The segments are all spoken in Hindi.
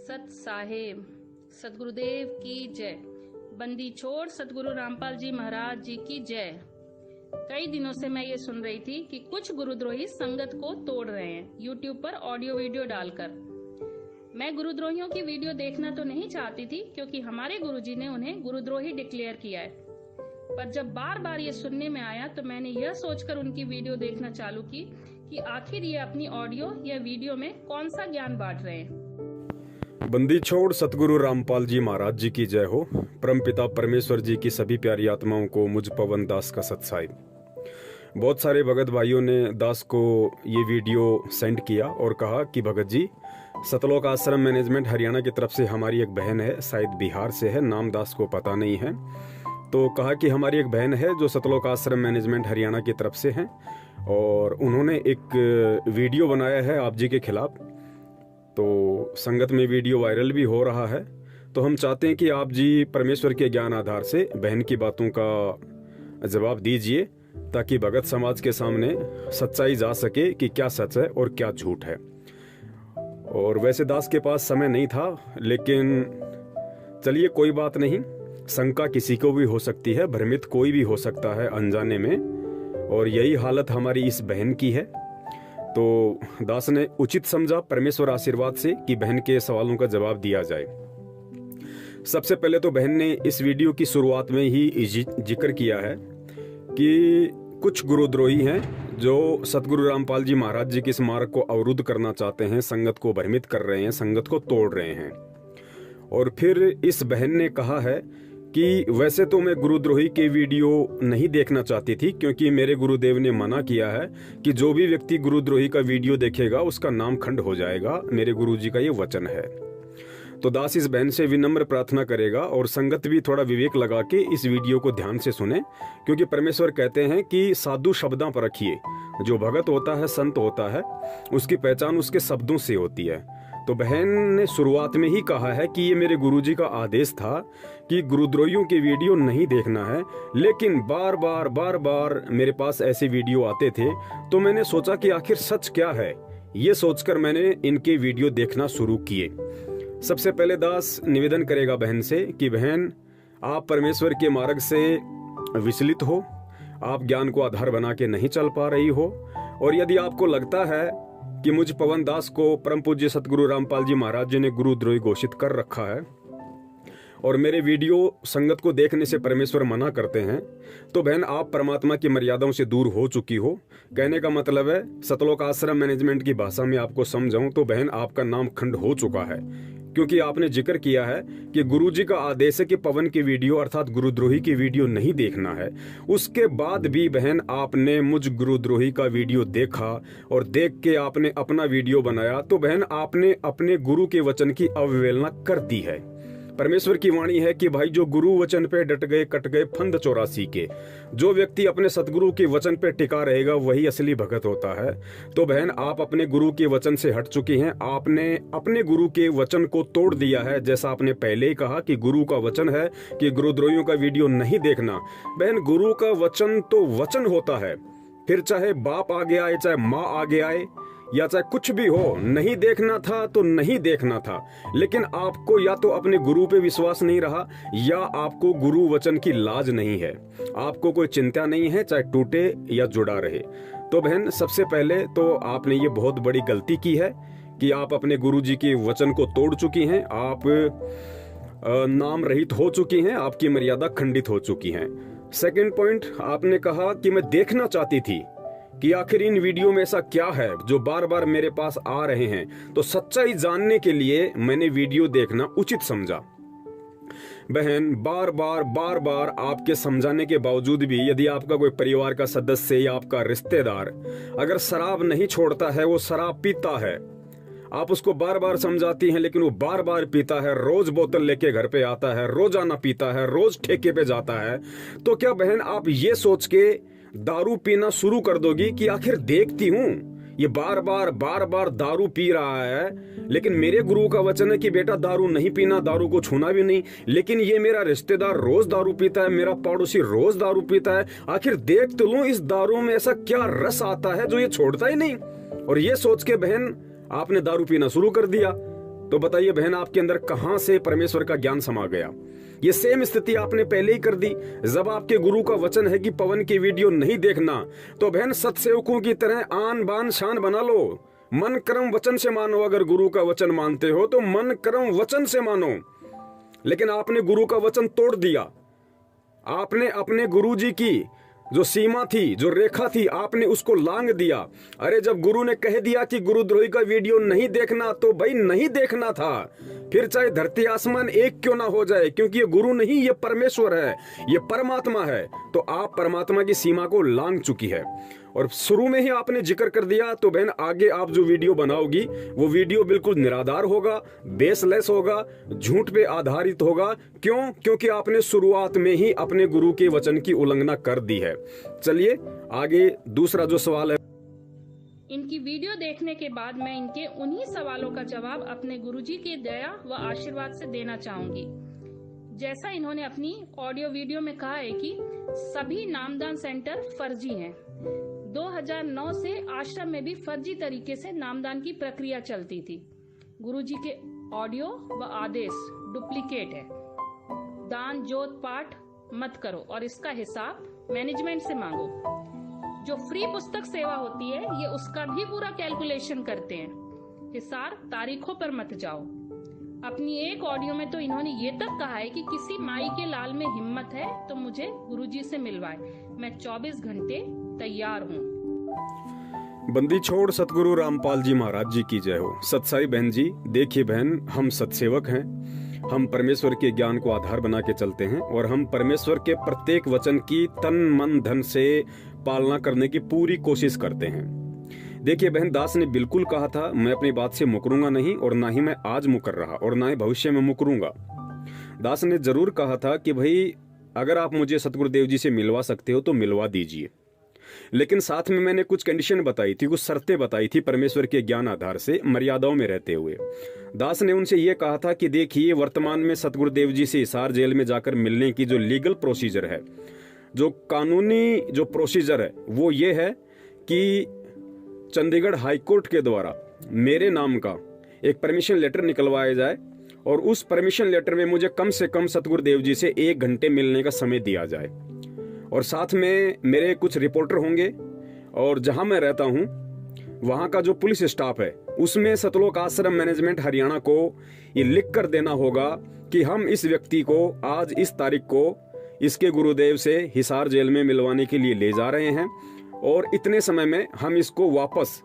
सत साहेब सतगुरुदेव की जय। बंदी छोड़ सतगुरु रामपाल जी महाराज जी की जय। कई दिनों से मैं ये सुन रही थी कि कुछ गुरुद्रोही संगत को तोड़ रहे हैं यूट्यूब पर ऑडियो वीडियो डालकर। मैं गुरुद्रोहियों की वीडियो देखना तो नहीं चाहती थी क्योंकि हमारे गुरुजी ने उन्हें गुरुद्रोही डिक्लेयर किया है, पर जब बार बार ये सुनने में आया तो मैंने यह सोचकर उनकी वीडियो देखना चालू की कि आखिर ये अपनी ऑडियो या वीडियो में कौन सा ज्ञान बांट रहे हैं। बंदी छोड़ सतगुरु रामपाल जी महाराज जी की जय हो। परमपिता परमेश्वर जी की सभी प्यारी आत्माओं को मुझ पवन दास का सत्साहिब। बहुत सारे भगत भाइयों ने दास को ये वीडियो सेंड किया और कहा कि भगत जी, सतलोक आश्रम मैनेजमेंट हरियाणा की तरफ से हमारी एक बहन है, शायद बिहार से है, नाम दास को पता नहीं है, तो कहा कि हमारी एक बहन है जो सतलोक आश्रम मैनेजमेंट हरियाणा की तरफ से हैं और उन्होंने एक वीडियो बनाया है आप जी के खिलाफ। तो संगत में वीडियो वायरल भी हो रहा है। तो हम चाहते हैं कि आप जी परमेश्वर के ज्ञान आधार से बहन की बातों का जवाब दीजिए ताकि भगत समाज के सामने सच्चाई जा सके कि क्या सच है और क्या झूठ है। और वैसे दास के पास समय नहीं था, लेकिन चलिए कोई बात नहीं, शंका किसी को भी हो सकती है, भ्रमित कोई भी हो सकता है अनजाने में, और यही हालत हमारी इस बहन की है। तो दास ने उचित समझा परमेश्वर आशीर्वाद से कि बहन के सवालों का जवाब दिया जाए। सबसे पहले तो बहन ने इस वीडियो की शुरुआत में ही जिक्र किया है कि कुछ गुरुद्रोही हैं जो सतगुरु रामपाल जी महाराज जी के स्मारक को अवरुद्ध करना चाहते हैं, संगत को भ्रमित कर रहे हैं, संगत को तोड़ रहे हैं। और फिर इस बहन ने कहा है कि वैसे तो मैं गुरुद्रोही के वीडियो नहीं देखना चाहती थी क्योंकि मेरे गुरुदेव ने मना किया है कि जो भी व्यक्ति गुरुद्रोही का वीडियो देखेगा उसका नाम खंड हो जाएगा, मेरे गुरुजी का ये वचन है। तो दास इस बहन से विनम्र प्रार्थना करेगा और संगत भी थोड़ा विवेक लगा के इस वीडियो को ध्यान से सुने, क्योंकि परमेश्वर कहते हैं कि साधु शब्दां पर रखिए। जो भगत होता है, संत होता है, उसकी पहचान उसके शब्दों से होती है। तो बहन ने शुरुआत में ही कहा है कि ये मेरे गुरुजी का आदेश था कि गुरुद्रोहियों के वीडियो नहीं देखना है, लेकिन बार बार मेरे पास ऐसे वीडियो आते थे तो मैंने सोचा कि आखिर सच क्या है। ये सोचकर मैंने इनके वीडियो देखना शुरू किए। सबसे पहले दास निवेदन करेगा बहन से कि बहन, आप परमेश्वर के मार्ग से विचलित हो, आप ज्ञान को आधार बना के नहीं चल पा रही हो, और यदि आपको लगता है कि मुझ पवन दास को परम पूज्य सतगुरु रामपाल जी महाराज जी ने गुरुद्रोही घोषित कर रखा है और मेरे वीडियो संगत को देखने से परमेश्वर मना करते हैं, तो बहन आप परमात्मा की मर्यादाओं से दूर हो चुकी हो। कहने का मतलब है, सतलोक आश्रम मैनेजमेंट की भाषा में आपको समझाऊं तो बहन आपका नाम खंड हो चुका है, क्योंकि आपने जिक्र किया है कि गुरुजी का आदेश है कि पवन की वीडियो अर्थात गुरुद्रोही की वीडियो नहीं देखना है। उसके बाद भी बहन आपने मुझ गुरुद्रोही का वीडियो देखा और देख के आपने अपना वीडियो बनाया, तो बहन आपने अपने गुरु के वचन की अवहेलना कर दी है। परमेश्वर की वाणी है कि भाई जो गुरु वचन पे डट गए कट गए फंद 84 के। जो व्यक्ति अपने सतगुरु के वचन पे टिका रहेगा वही असली भगत होता है। तो बहन आप अपने गुरु के वचन से हट चुकी हैं, आपने अपने गुरु के वचन को तोड़ दिया है। जैसा आपने पहले ही कहा कि गुरु का वचन है कि गुरुद्रोहियों का वीडियो नहीं देखना। बहन गुरु का वचन तो वचन होता है, फिर चाहे बाप आगे आए, चाहे माँ आगे आए, या चाहे कुछ भी हो, नहीं देखना था तो नहीं देखना था। लेकिन आपको या तो अपने गुरु पे विश्वास नहीं रहा या आपको गुरु वचन की लाज नहीं है, आपको कोई चिंता नहीं है, चाहे टूटे या जुड़ा रहे। तो बहन सबसे पहले तो आपने ये बहुत बड़ी गलती की है कि आप अपने गुरु जी के वचन को तोड़ चुकी हैं, आप नाम रहित हो चुकी हैं, आपकी मर्यादा खंडित हो चुकी हैं। सेकंड पॉइंट, आपने कहा कि मैं देखना चाहती थी कि आखिर इन वीडियो में ऐसा क्या है जो बार बार मेरे पास आ रहे हैं। तो सच्चाई जानने के लिए मैंने वीडियो देखना उचित समझा। बहन बार बार आपके समझाने के बावजूद भी यदि आपका कोई परिवार का सदस्य या आपका रिश्तेदार अगर शराब नहीं छोड़ता है, वो शराब पीता है, आप उसको बार बार समझाती हैं लेकिन वो बार बार पीता है, रोज बोतल लेके घर पे आता है, रोजाना पीता है, रोज ठेके पे जाता है, तो क्या बहन आप ये सोच के दारू पीना शुरू कर दोगी कि आखिर देखती हूं ये बार बार दारू पी रहा है, लेकिन मेरे गुरु का वचन है कि बेटा दारू नहीं पीना, दारू को छूना भी नहीं, लेकिन ये मेरा रिश्तेदार रोज दारू पीता है, मेरा पड़ोसी रोज दारू पीता है, आखिर देख तो लूं इस दारू में ऐसा क्या रस आता है जो ये छोड़ता ही नहीं। और ये सोच के बहन आपने दारू पीना शुरू कर दिया। तो बताइए बहन, आपके अंदर कहां से परमेश्वर का ज्ञान समा गया? ये सेम स्थिति आपने पहले ही कर दी। जब आपके गुरु का वचन है कि पवन की वीडियो नहीं देखना, तो बहन सत्सेवकों की तरह आन बान शान बना लो। मन कर्म वचन से मानो। अगर गुरु का वचन मानते हो तो मन कर्म वचन से मानो। लेकिन आपने गुरु का वचन तोड़ दिया। आपने अपने गुरु जी की जो सीमा थी, जो रेखा थी, आपने उसको लांग दिया। अरे जब गुरु ने कह दिया कि गुरुद्रोही का वीडियो नहीं देखना, तो भाई नहीं देखना था। फिर चाहे धरती आसमान एक क्यों ना हो जाए, क्योंकि ये गुरु नहीं, ये परमेश्वर है, ये परमात्मा है। तो आप परमात्मा की सीमा को लांग चुकी है। और शुरू में ही आपने जिक्र कर दिया, तो बहन आगे आप जो वीडियो बनाओगी वो वीडियो बिल्कुल निराधार होगा, बेसलेस होगा, झूठ पे आधारित होगा। क्यों? क्योंकि आपने शुरुआत में ही अपने गुरु के वचन की उल्लंघना कर दी है। चलिए आगे दूसरा जो सवाल है। इनकी वीडियो देखने के बाद मैं इनके उन्हीं सवालों का जवाब अपने गुरुजी की दया व आशीर्वाद से देना चाहूंगी। जैसा इन्होंने अपनी ऑडियो वीडियो में कहा है कि सभी नामदान सेंटर फर्जी हैं। 2009 से आश्रम में भी फर्जी तरीके से नामदान की प्रक्रिया चलती थी। गुरुजी के ऑडियो व आदेश डुप्लीकेट है। दान जोत पाठ मत करो और इसका हिसाब मैनेजमेंट से मांगो। जो फ्री पुस्तक सेवा होती है ये उसका भी पूरा कैलकुलेशन करते हैं। हिसार तारीखों पर मत जाओ। अपनी एक ऑडियो में तो इन्होंने ये तक कहा है कि किसी माई के लाल में हिम्मत है तो मुझे गुरुजी से मिलवाए, मैं 24 घंटे तैयार हूँ। बंदी छोड़ सतगुरु रामपाल जी महाराज जी की जय हो। सत्साई बहन जी, देखिए बहन, हम सत्सेवक हैं। हम परमेश्वर के ज्ञान को आधार बना के चलते हैं और हम परमेश्वर के प्रत्येक वचन की तन मन धन से पालना करने की पूरी कोशिश करते हैं। देखिए बहन, दास ने बिल्कुल कहा था, मैं अपनी बात से मुकरूंगा नहीं, और ना ही मैं आज मुकर रहा और ना ही भविष्य में मुकरूंगा। दास ने जरूर कहा था कि भाई अगर आप मुझे सतगुरुदेव जी से मिलवा सकते हो तो मिलवा दीजिए। लेकिन साथ में मैंने कुछ कंडीशन बताई थी, कुछ शर्तें बताई थी परमेश्वर के ज्ञान आधार से, मर्यादाओं में रहते हुए। दास ने उनसे यह कहा था कि देखिए, वर्तमान में सतगुरुदेव जी से हिसार जेल में जाकर मिलने की जो लीगल प्रोसीजर है, जो कानूनी जो प्रोसीजर है, वो ये है कि चंडीगढ़ हाईकोर्ट के द्वारा मेरे नाम का एक परमिशन लेटर निकलवाया जाए और उस परमिशन लेटर में मुझे कम से कम सतगुरुदेव जी से 1 घंटे मिलने का समय दिया जाए। और साथ में मेरे कुछ रिपोर्टर होंगे और जहां मैं रहता हूं वहां का जो पुलिस स्टाफ है उसमें सतलोक आश्रम मैनेजमेंट हरियाणा को ये लिख कर देना होगा कि हम इस व्यक्ति को आज इस तारीख को इसके गुरुदेव से हिसार जेल में मिलवाने के लिए ले जा रहे हैं और इतने समय में हम इसको वापस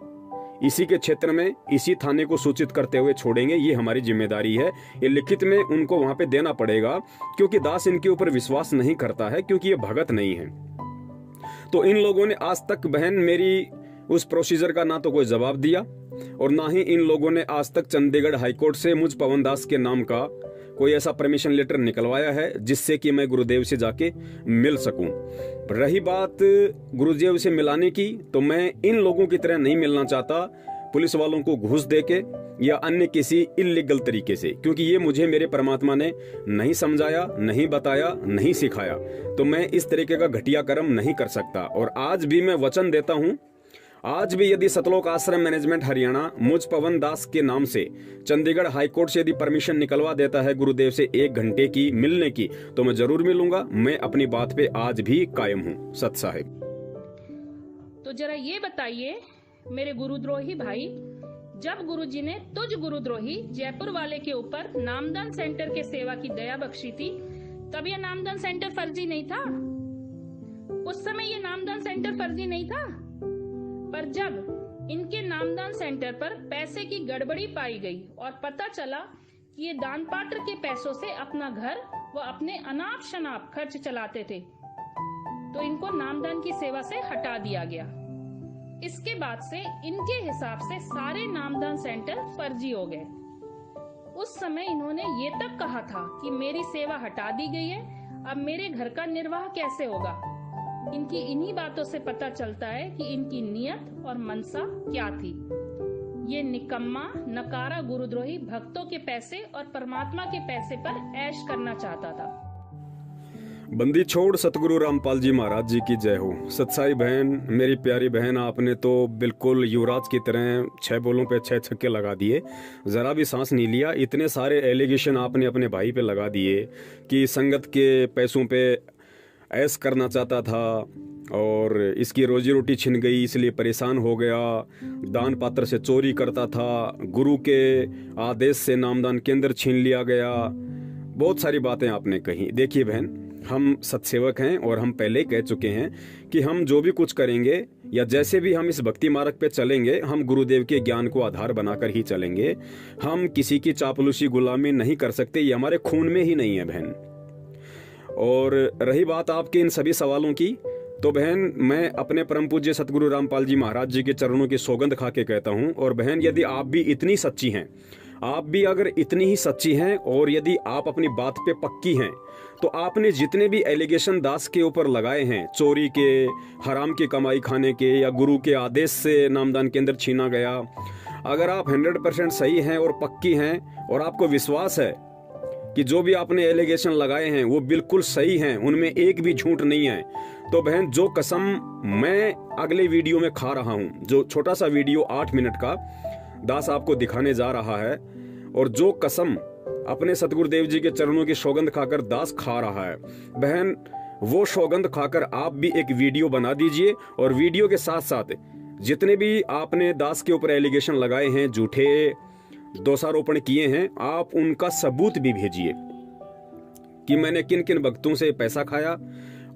इसी के क्षेत्र में इसी थाने को सूचित करते हुए छोड़ेंगे। ये हमारी जिम्मेदारी है। ये लिखित में उनको वहां पे देना पड़ेगा, क्योंकि दास इनके ऊपर विश्वास नहीं करता है, क्योंकि ये भगत नहीं है। तो इन लोगों ने आज तक बहन मेरी उस प्रोसीजर का ना तो कोई जवाब दिया और ना ही इन लोगों ने आज तक चंडीगढ़ हाईकोर्ट से मुझ पवन दास के नाम का कोई ऐसा परमिशन लेटर निकलवाया है जिससे कि मैं गुरुदेव से जाके मिल सकूं। रही बात गुरुदेव से मिलाने की, तो मैं इन लोगों की तरह नहीं मिलना चाहता पुलिस वालों को घूस देके या अन्य किसी इलीगल तरीके से, क्योंकि ये मुझे मेरे परमात्मा ने नहीं समझाया, नहीं बताया, नहीं सिखाया। तो मैं इस तरीके का घटिया कर्म नहीं कर सकता। और आज भी मैं वचन देता हूं, आज भी यदि सतलोक आश्रम मैनेजमेंट हरियाणा मुझ पवन दास के नाम से चंडीगढ़ हाईकोर्ट से यदि परमिशन निकलवा देता है गुरुदेव से 1 घंटे की मिलने की, तो मैं जरूर मिलूंगा। मैं अपनी बात पे आज भी कायम हूँ। सत साहिब। तो जरा ये बताइए मेरे गुरुद्रोही भाई, जब गुरुजी ने तुझ गुरुद्रोही जयपुर वाले के ऊपर नामदान सेंटर के सेवा की दया बख्शी थी, तब यह नामदान सेंटर फर्जी नहीं था? उस समय ये नामदान सेंटर फर्जी नहीं था। पर जब इनके नामदान सेंटर पर पैसे की गड़बड़ी पाई गई और पता चला कि ये दान पात्र के पैसों से अपना घर व अपने अनाप शनाप खर्च चलाते थे, तो इनको नामदान की सेवा से हटा दिया गया। इसके बाद से इनके हिसाब से सारे नामदान सेंटर फर्जी हो गए। उस समय इन्होंने ये तक कहा था कि मेरी सेवा हटा दी गई है, अब मेरे घर का निर्वाह कैसे होगा। इनकी इन्हीं बातों से पता चलता है कि इनकी नियत और मनसा क्या थी। ये निकम्मा नकारा गुरुद्रोही भक्तों के पैसे और परमात्मा के पैसे पर ऐश करना चाहता था। बंदी छोड़ सतगुरु रामपाल जी महाराज जी की जय हो। सत्साई बहन, मेरी प्यारी बहन, आपने तो बिल्कुल युवराज की तरह 6 बॉलों पे 6 छक्के लगा दिए, ज़रा भी सांस नहीं लिया। इतने सारे एलिगेशन आपने अपने भाई पे लगा दिए कि संगत के पैसों पे ऐश करना चाहता था और इसकी रोजी रोटी छिन गई इसलिए परेशान हो गया, दान पात्र से चोरी करता था, गुरु के आदेश से नामदान केंद्र छीन लिया गया। बहुत सारी बातें आपने कही। देखिए बहन, हम सत्सेवक हैं और हम पहले ही कह चुके हैं कि हम जो भी कुछ करेंगे या जैसे भी हम इस भक्ति मार्ग पे चलेंगे, हम गुरुदेव के ज्ञान को आधार बनाकर ही चलेंगे। हम किसी की चापलूसी गुलामी नहीं कर सकते, ये हमारे खून में ही नहीं है बहन। और रही बात आपके इन सभी सवालों की, तो बहन मैं अपने परम पूज्य सतगुरु रामपाल जी महाराज जी के चरणों की सौगंध खा के कहता हूँ, और बहन यदि आप भी इतनी सच्ची हैं, आप भी अगर इतनी ही सच्ची हैं और यदि आप अपनी बात पे पक्की हैं, तो आपने जितने भी एलिगेशन दास के ऊपर लगाए हैं, चोरी के, हराम की कमाई खाने के या गुरु के आदेश से नामदान केंद्र छीना गया, अगर आप 100% सही हैं और पक्की हैं और आपको विश्वास है कि जो भी आपने एलिगेशन लगाए हैं वो बिल्कुल सही हैं, उनमें एक भी झूठ नहीं है, तो बहन जो कसम मैं अगले वीडियो में खा रहा हूं, जो छोटा सा वीडियो 8 मिनट का दास आपको दिखाने जा रहा है, और जो कसम अपने सतगुरुदेव जी के चरणों की सौगंध खाकर दास खा रहा है, बहन वो सौगंध खाकर आप भी एक वीडियो बना दीजिए, और वीडियो के साथ साथ जितने भी आपने दास के ऊपर एलिगेशन लगाए हैं, झूठे दोषारोपण किए हैं, आप उनका सबूत भी भेजिए कि मैंने किन किन भक्तों से पैसा खाया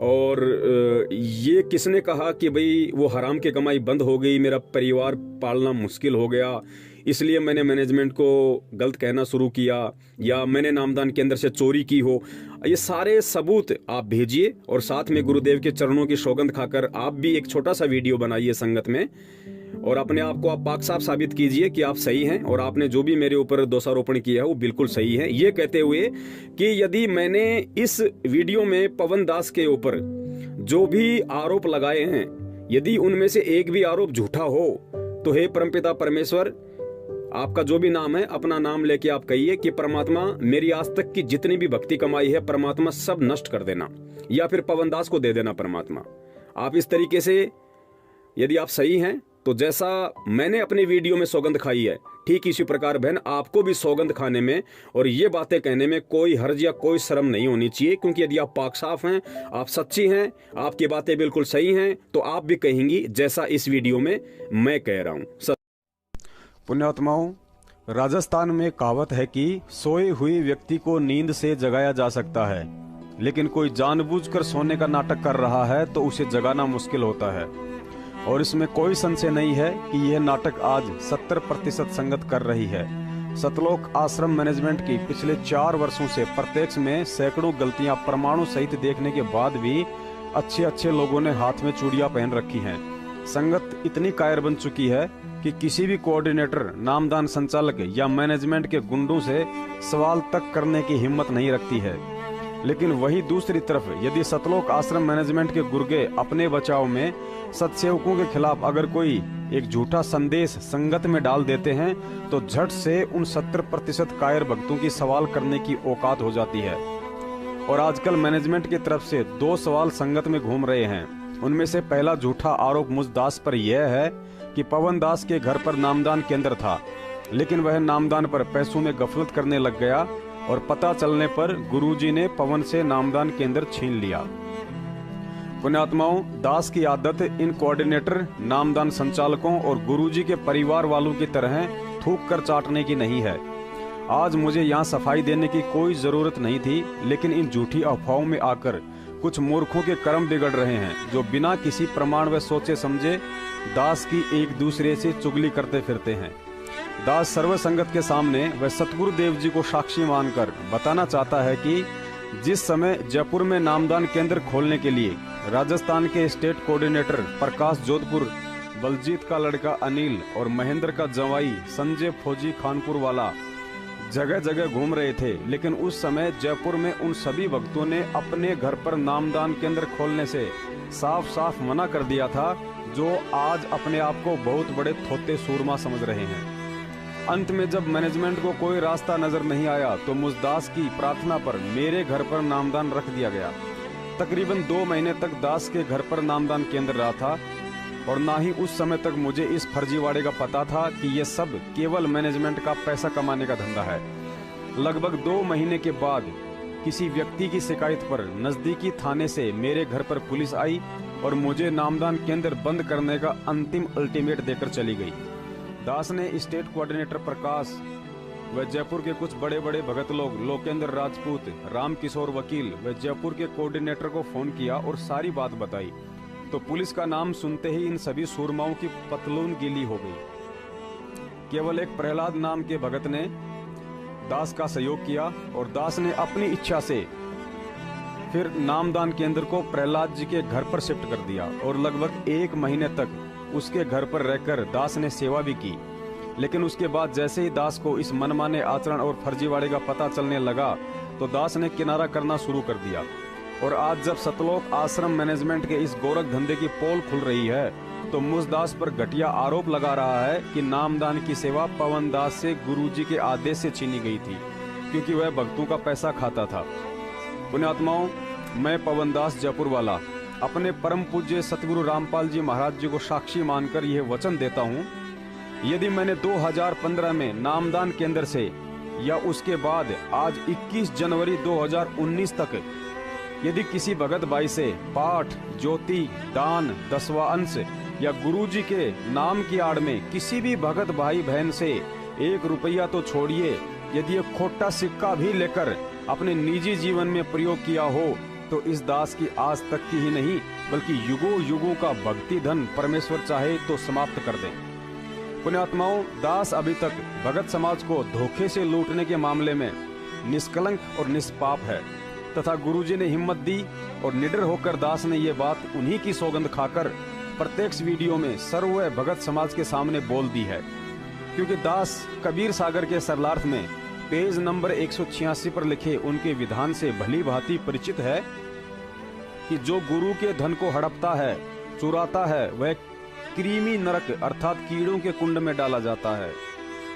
और ये किसने कहा कि भाई वो हराम की कमाई बंद हो गई, मेरा परिवार पालना मुश्किल हो गया, इसलिए मैंने मैनेजमेंट को गलत कहना शुरू किया, या मैंने नामदान के अंदर से चोरी की हो। ये सारे सबूत आप भेजिए और साथ में गुरुदेव के चरणों की सौगंध खाकर आप भी एक छोटा सा वीडियो बनाइए संगत में, और अपने आप को आप पाक साफ साबित कीजिए कि आप सही हैं और आपने जो भी मेरे ऊपर दोषारोपण किया है वो बिल्कुल सही है, ये कहते हुए कि यदि मैंने इस वीडियो में पवन दास के ऊपर जो भी आरोप लगाए हैं, यदि उनमें से एक भी आरोप झूठा हो, तो हे परमपिता परमेश्वर, आपका जो भी नाम है अपना नाम लेके आप कहिए कि परमात्मा मेरी आज तक की जितनी भी भक्ति कमाई है परमात्मा सब नष्ट कर देना, या फिर पवन दास को दे देना परमात्मा। आप इस तरीके से यदि आप सही हैं, तो जैसा मैंने अपने वीडियो में सौगंध खाई है, ठीक इसी प्रकार बहन आपको भी सौगंध खाने में और ये बातें कहने में कोई हर्ज या कोई शर्म नहीं होनी चाहिए, क्योंकि यदि आप पाक साफ हैं, आप सच्ची हैं, आपकी बातें बिल्कुल सही हैं, तो आप भी कहेंगी जैसा इस वीडियो में मैं कह रहा हूं। पुण्यात्माओं, राजस्थान में कहावत है कि सोए हुए व्यक्ति को नींद से जगाया जा सकता है, लेकिन कोई जानबूझकर सोने का नाटक कर रहा है तो उसे जगाना मुश्किल होता है। और इसमें कोई संशय नहीं है कि यह नाटक आज 70% संगत कर रही है। सतलोक आश्रम मैनेजमेंट की पिछले 4 वर्षों से प्रत्यक्ष में सैकड़ों गलतियां प्रमाणों सहित देखने के बाद भी अच्छे लोगों ने हाथ में चूड़ियां पहन रखी हैं। संगत इतनी कायर बन चुकी है कि किसी भी कोऑर्डिनेटर, नामदान संचालक या मैनेजमेंट के गुंडों से सवाल तक करने की हिम्मत नहीं रखती है। लेकिन वही दूसरी तरफ यदि सतलोक आश्रम मैनेजमेंट के गुर्गे अपने बचाव में सत्सेवकों के खिलाफ अगर कोई एक झूठा संदेश संगत में डाल देते हैं, तो झट से उन 70% कायर भक्तों की सवाल करने की औकात हो जाती है। और आजकल मैनेजमेंट की तरफ से 2 सवाल संगत में घूम रहे हैं। उनमें से पहला झूठा आरोप मुझ दास पर यह है कि पवन दास के घर पर नामदान केंद्र था, लेकिन वह नामदान पर पैसों में गफलत करने लग गया और पता चलने पर गुरुजी ने पवन से नामदान केंद्र छीन लिया। पुण्यात्माओं, दास की आदत इन कोऑर्डिनेटर, नामदान संचालकों और गुरुजी के परिवार वालों की तरह थूक कर चाटने की नहीं है। आज मुझे यहाँ सफाई देने की कोई जरूरत नहीं थी, लेकिन इन झूठी अफवाहों में आकर कुछ मूर्खों के कर्म बिगड़ रहे हैं, जो बिना किसी प्रमाण व सोचे समझे दास की एक दूसरे से चुगली करते फिरते हैं। दास सर्व संगत के सामने वह सतगुरु देव जी को साक्षी मानकर बताना चाहता है कि जिस समय जयपुर में नामदान केंद्र खोलने के लिए राजस्थान के स्टेट कोऑर्डिनेटर प्रकाश जोधपुर, बलजीत का लड़का अनिल और महेंद्र का जवाई संजय फौजी खानपुर वाला जगह जगह घूम रहे थे, लेकिन उस समय जयपुर में उन सभी भक्तों ने अपने घर पर नामदान केंद्र खोलने से साफ साफ मना कर दिया था, जो आज अपने आप को बहुत बड़े थोते सूरमा समझ रहे हैं। अंत में जब मैनेजमेंट को कोई रास्ता नजर नहीं आया, तो मुझदास की प्रार्थना पर मेरे घर पर नामदान रख दिया गया। तकरीबन 2 महीने तक दास के घर पर नामदान केंद्र रहा था और ना ही उस समय तक मुझे इस फर्जीवाड़े का पता था कि ये सब केवल मैनेजमेंट का पैसा कमाने का धंधा है। लगभग 2 महीने के बाद किसी व्यक्ति की शिकायत पर नजदीकी थाने से मेरे घर पर पुलिस आई और मुझे नामदान केंद्र बंद करने का अंतिम अल्टीमेट देकर चली गई। दास ने स्टेट कोऑर्डिनेटर प्रकाश व जयपुर के कुछ बड़े बड़े भगत लोग लोकेंद्र राजपूत, राम किशोर वकील व जयपुर के कोऑर्डिनेटर को फोन किया और सारी बात बताई। तो पुलिस का नाम सुनते ही इन सभी सूरमाओं की पतलून गीली हो गई। केवल एक प्रहलाद नाम के भगत ने दास का सहयोग किया और दास ने अपनी इच्छा से फिर नामदान केंद्र को प्रहलाद जी के घर पर शिफ्ट कर दिया और लगभग 1 महीने तक उसके घर पर रहकर दास ने सेवा भी की। लेकिन उसके बाद जैसे ही दास को इस मनमाने आचरण और फर्जीवाड़े का पता चलने लगा तो दास ने किनारा करना शुरू कर दिया। और आज जब सतलोक आश्रम मैनेजमेंट के इस गोरख धंधे की पोल खुल रही है तो मुझ दास पर घटिया आरोप लगा रहा है कि नामदान की सेवा पवन दास से गुरुजी के आदेश से छीनी गई थी क्योंकि वह भक्तों का पैसा खाता था। पुण्यात्माओं, मैं पवन दास जयपुर वाला अपने परम पूज्य सतगुरु रामपाल जी महाराज जी को साक्षी मानकर यह वचन देता हूँ, यदि मैंने 2015 में नामदान केंद्र से या उसके बाद आज 21 जनवरी 2019 तक यदि किसी भगत भाई से पाठ, ज्योति, दान, 10वां अंश या गुरुजी के नाम की आड़ में किसी भी भगत भाई बहन से 1 रुपया तो छोड़िए, यदि एक खोटा सिक्का भी लेकर अपने निजी जीवन में प्रयोग किया हो तो इस दास की आज तक की ही नहीं बल्कि युगों युगों का भक्ति धन परमेश्वर चाहे तो समाप्त कर दे। पुण्यात्माओं, दास अभी तक भगत समाज को धोखे से लूटने के मामले में निष्कलंक और निष्पाप है तथा गुरुजी ने हिम्मत दी और निडर होकर दास ने ये बात उन्हीं की सौगंध खाकर प्रत्यक्ष वीडियो में सर्व भगत समाज के सामने बोल दी है। क्योंकि दास कबीर सागर के सरलार्थ में पेज नंबर 186 पर लिखे उनके विधान से भली भांति परिचित है कि जो गुरु के धन को हड़पता है, चुराता है, वह कृमि नरक अर्थात कीड़ों के कुंड में डाला जाता है।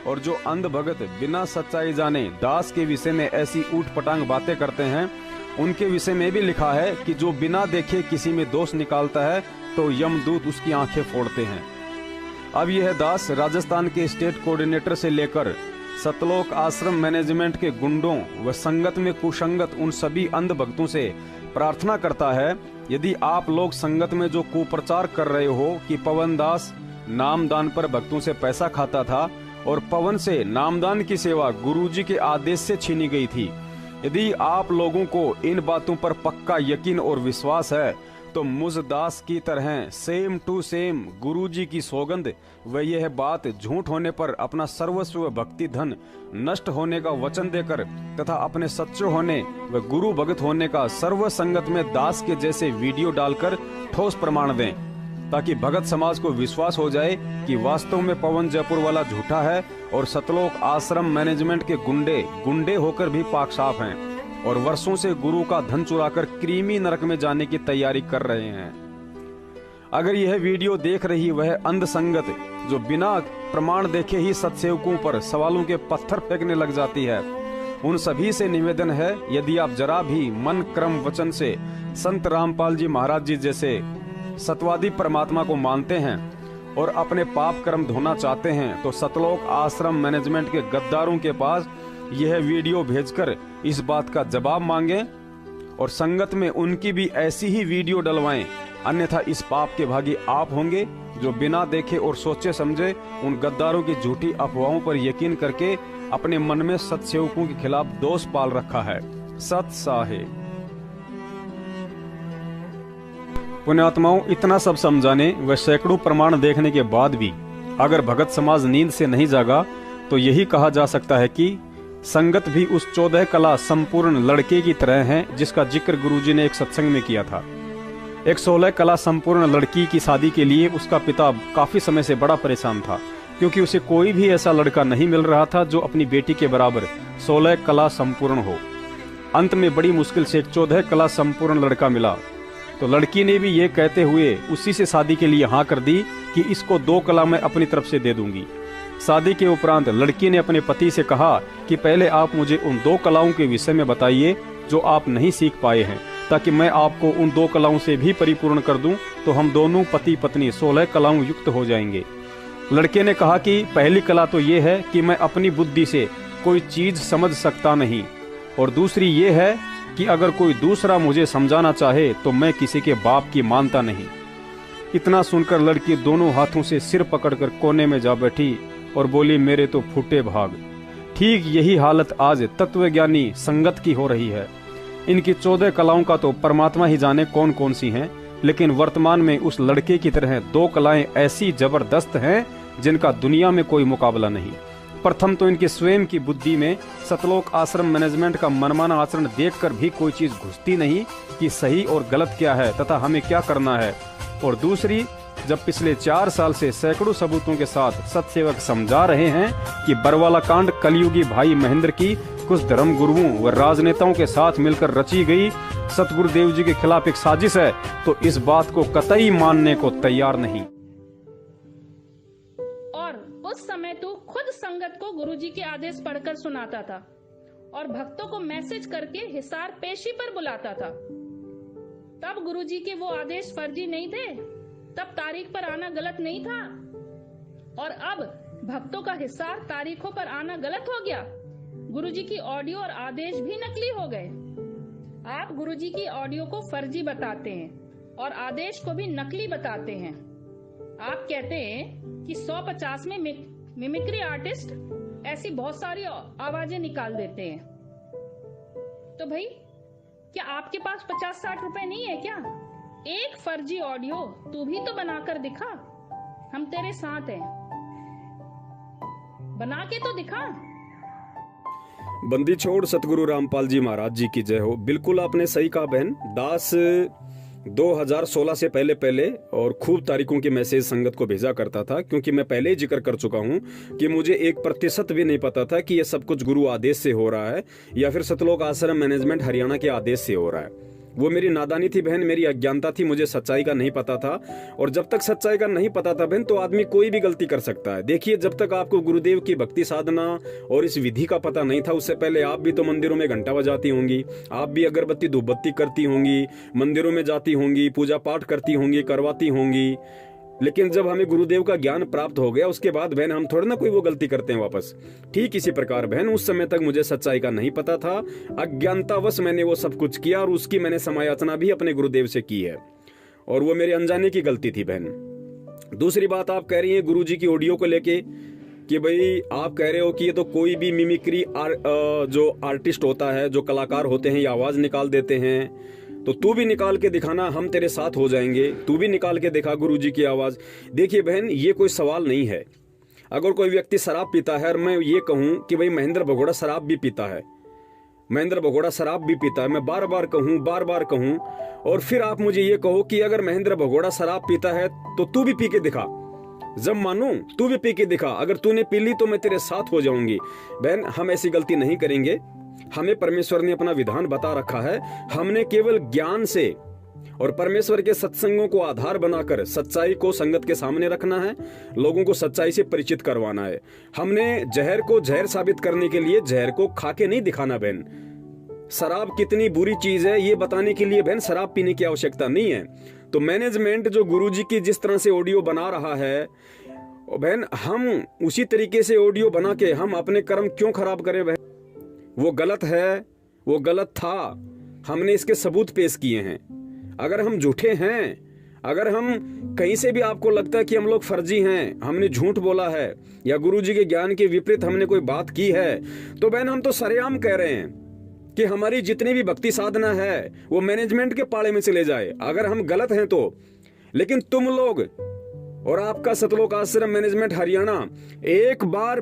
और जो अंध भगत बिना सच्चाई जाने दास के विषय में ऐसी ऊट पटांग बातें करते हैं, उनके विषय में भी लिखा है कि जो बिना देखे किसी में दोष निकालता है तो यमदूत उसकी आंखें फोड़ते हैं। अब यह दास राजस्थान के स्टेट कोऑर्डिनेटर से लेकर सतलोक आश्रम मैनेजमेंट के गुंडों व संगत में कुसंगत उन सभी अंध भक्तों से प्रार्थना करता है, यदि आप लोग संगत में जो कुप्रचार कर रहे हो कि पवन दास नामदान पर भक्तों से पैसा खाता था और पवन से नामदान की सेवा गुरुजी के आदेश से छीनी गई थी, यदि आप लोगों को इन बातों पर पक्का यकीन और विश्वास है तो मुझ दास की तरह सेम टू सेम गुरुजी की सौगंध व यह बात झूठ होने पर अपना सर्वस्व भक्ति धन नष्ट होने का वचन देकर तथा अपने सच्चे होने व गुरु भगत होने का सर्व संगत में दास के जैसे वीडियो डालकर ठोस प्रमाण दें, ताकि भगत समाज को विश्वास हो जाए कि वास्तव में पवन जयपुर वाला झूठा है और सतलोक आश्रम मैनेजमेंट के गुंडे होकर भी पाक साफ हैं और वर्षों से गुरु का धन चुराकर कृमि नरक में जाने की तैयारी कर रहे हैं। अगर यह वीडियो देख रही वह अंध संगत जो बिना प्रमाण देखे ही सत्सेवकों पर सवालों के पत्थर फेंकने लग जाती है, उन सभी से निवेदन है, यदि आप जरा भी मन क्रम वचन से संत रामपाल जी महाराज जी जैसे सतवादी परमात्मा को मानते हैं और अपने पाप कर्म धोना चाहते हैं तो सतलोक आश्रम मैनेजमेंट के गद्दारों के पास यह वीडियो भेजकर इस बात का जवाब मांगे और संगत में उनकी भी ऐसी ही वीडियो डलवाएं, अन्यथा इस पाप के भागी आप होंगे जो बिना देखे और सोचे समझे उन गद्दारों की झूठी अफवाहों पर यकीन करके अपने मन में सत्सेवकों के खिलाफ दोष पाल रखा है। सत साहेब। पुण्यात्माओं, इतना सब समझाने व सैकड़ों प्रमाण देखने के बाद भी अगर भगत समाज नींद से नहीं जागा तो यही कहा जा सकता है कि संगत भी उस 14 कला संपूर्ण लड़के की तरह है जिसका जिक्र गुरुजी ने एक सत्संग में किया था। एक 16 कला संपूर्ण लड़की की शादी के लिए उसका पिता काफी समय से बड़ा परेशान था, क्योंकि उसे कोई भी ऐसा लड़का नहीं मिल रहा था जो अपनी बेटी के बराबर 16 कला संपूर्ण हो। अंत में बड़ी मुश्किल से एक 14 कला संपूर्ण लड़का मिला तो लड़की ने भी ये कहते हुए उसी से शादी के लिए हाँ कर दी कि इसको 2 कला मैं अपनी तरफ से दे दूंगी। शादी के उपरांत लड़की ने अपने पति से कहा कि पहले आप मुझे उन 2 कलाओं के विषय में बताइए जो आप नहीं सीख पाए हैं, ताकि मैं आपको उन 2 कलाओं से भी परिपूर्ण कर दूं, तो हम दोनों पति पत्नी 16 कलाओं युक्त हो जाएंगे। लड़के ने कहा कि पहली कला तो ये है कि मैं अपनी बुद्धि से कोई चीज समझ सकता नहीं, और दूसरी ये है कि अगर कोई दूसरा मुझे समझाना चाहे तो मैं किसी के बाप की मानता नहीं। इतना सुनकर लड़की दोनों हाथों से सिर पकड़कर कोने में जा बैठी और बोली, मेरे तो फूटे भाग। ठीक यही हालत आज तत्वज्ञानी संगत की हो रही है। इनकी 14 कलाओं का तो परमात्मा ही जाने कौन कौन सी हैं, लेकिन वर्तमान में उस लड़के की तरह 2 कलाएं ऐसी जबरदस्त हैं जिनका दुनिया में कोई मुकाबला नहीं। प्रथम तो इनके स्वयं की बुद्धि में सतलोक आश्रम मैनेजमेंट का मनमाना आचरण देखकर भी कोई चीज घुसती नहीं कि सही और गलत क्या है तथा हमें क्या करना है। और दूसरी, जब पिछले 4 साल से सैकड़ों सबूतों के साथ सत्सेवक समझा रहे हैं कि बरवाला कांड कलयुगी भाई महेंद्र की कुछ धर्म गुरुओं व राजनेताओं के साथ मिलकर रची गई सतगुरुदेव जी के खिलाफ एक साजिश है, तो इस बात को कतई मानने को तैयार नहीं। और उस समय तू खुद संगत को गुरुजी के आदेश पढ़कर सुनाता था और भक्तों को मैसेज करके हिसार पेशी पर बुलाता था। तब गुरुजी के वो आदेश फर्जी नहीं थे, तब तारीख पर आना गलत नहीं था, और अब भक्तों का हिसार तारीखों पर आना गलत हो गया। गुरुजी की ऑडियो और आदेश भी नकली हो गए। आप गुरुजी की ऑडियो को फर्जी बताते हैं और आदेश को भी नकली बताते हैं। आप कहते हैं कि 150 में मिमिक्री आर्टिस्ट ऐसी बहुत सारी आवाजें निकाल देते हैं। तो भाई, क्या आपके पास 50-60 रुपए नहीं है क्या? एक फर्जी ऑडियो तू भी तो बनाकर दिखा, हम तेरे साथ हैं, बना के तो दिखा। बंदी छोड़ सतगुरु रामपाल जी महाराज जी की जय हो। बिल्कुल आपने सही कहा बहन। दास 2016 से पहले और खूब तारीखों के मैसेज संगत को भेजा करता था, क्योंकि मैं पहले ही जिक्र कर चुका हूं कि मुझे 1% भी नहीं पता था कि यह सब कुछ गुरु आदेश से हो रहा है या फिर सतलोक आश्रम मैनेजमेंट हरियाणा के आदेश से हो रहा है। वो मेरी नादानी थी बहन, मेरी अज्ञानता थी, मुझे सच्चाई का नहीं पता था। और जब तक सच्चाई का नहीं पता था बहन, तो आदमी कोई भी गलती कर सकता है। देखिए, जब तक आपको गुरुदेव की भक्ति साधना और इस विधि का पता नहीं था, उससे पहले आप भी तो मंदिरों में घंटा बजाती होंगी, आप भी अगरबत्ती धूपबत्ती करती होंगी, मंदिरों में जाती होंगी, पूजा पाठ करती होंगी, करवाती होंगी। लेकिन जब हमें गुरुदेव का ज्ञान प्राप्त हो गया, उसके बाद बहन हम थोड़ा ना कोई वो गलती करते हैं वापस। ठीक इसी प्रकार बहन, उस समय तक मुझे सच्चाई का नहीं पता था, अज्ञानतावश मैंने वो सब कुछ किया और उसकी मैंने समायाचना भी अपने गुरुदेव से की है, और वो मेरे अनजाने की गलती थी बहन। दूसरी बात, आप कह रही हैं गुरुजी की ऑडियो को लेके कि भाई आप कह रहे हो कि ये तो कोई भी मिमिक्री जो आर्टिस्ट होता है, जो कलाकार होते हैं, ये आवाज निकाल देते हैं, तो तू भी निकाल के दिखाना, हम तेरे साथ हो जाएंगे, तू भी निकाल के दिखा गुरुजी की आवाज। देखिए बहन, ये कोई सवाल नहीं है। अगर कोई व्यक्ति शराब पीता है और मैं ये कहूं कि भाई महेंद्र भगोड़ा शराब भी पीता है, महेंद्र भगोड़ा शराब भी पीता है, मैं बार बार कहूं, और फिर आप मुझे ये कहो कि अगर महेंद्र भगोड़ा शराब पीता है तो तू भी पी के दिखा, जब मानूं तू भी पी के दिखा, अगर तूने पी ली तो मैं तेरे साथ हो जाऊंगी। बहन, हम ऐसी गलती नहीं करेंगे। हमें परमेश्वर ने अपना विधान बता रखा है, हमने केवल ज्ञान से और परमेश्वर के सत्संगों को आधार बनाकर सच्चाई को संगत के सामने रखना है, लोगों को सच्चाई से परिचित करवाना है। हमने जहर को जहर साबित करने के लिए जहर को खा के नहीं दिखाना बहन। शराब कितनी बुरी चीज है ये बताने के लिए बहन शराब पीने की आवश्यकता नहीं है। तो मैनेजमेंट जो गुरुजी की जिस तरह से ऑडियो बना रहा है बहन, हम उसी तरीके से ऑडियो बना के हम अपने कर्म क्यों खराब करें बहन? वो गलत है, वो गलत था, हमने इसके सबूत पेश किए हैं। अगर हम झूठे हैं, अगर हम कहीं से भी आपको लगता है कि हम लोग फर्जी हैं, हमने झूठ बोला है या गुरुजी के ज्ञान के विपरीत हमने कोई बात की है, तो बहन हम तो सरेआम कह रहे हैं कि हमारी जितनी भी भक्ति साधना है वो मैनेजमेंट के पाले में चले जाए, अगर हम गलत हैं तो। लेकिन तुम लोग और आपका सतलोक आश्रम मैनेजमेंट हरियाणा एक बार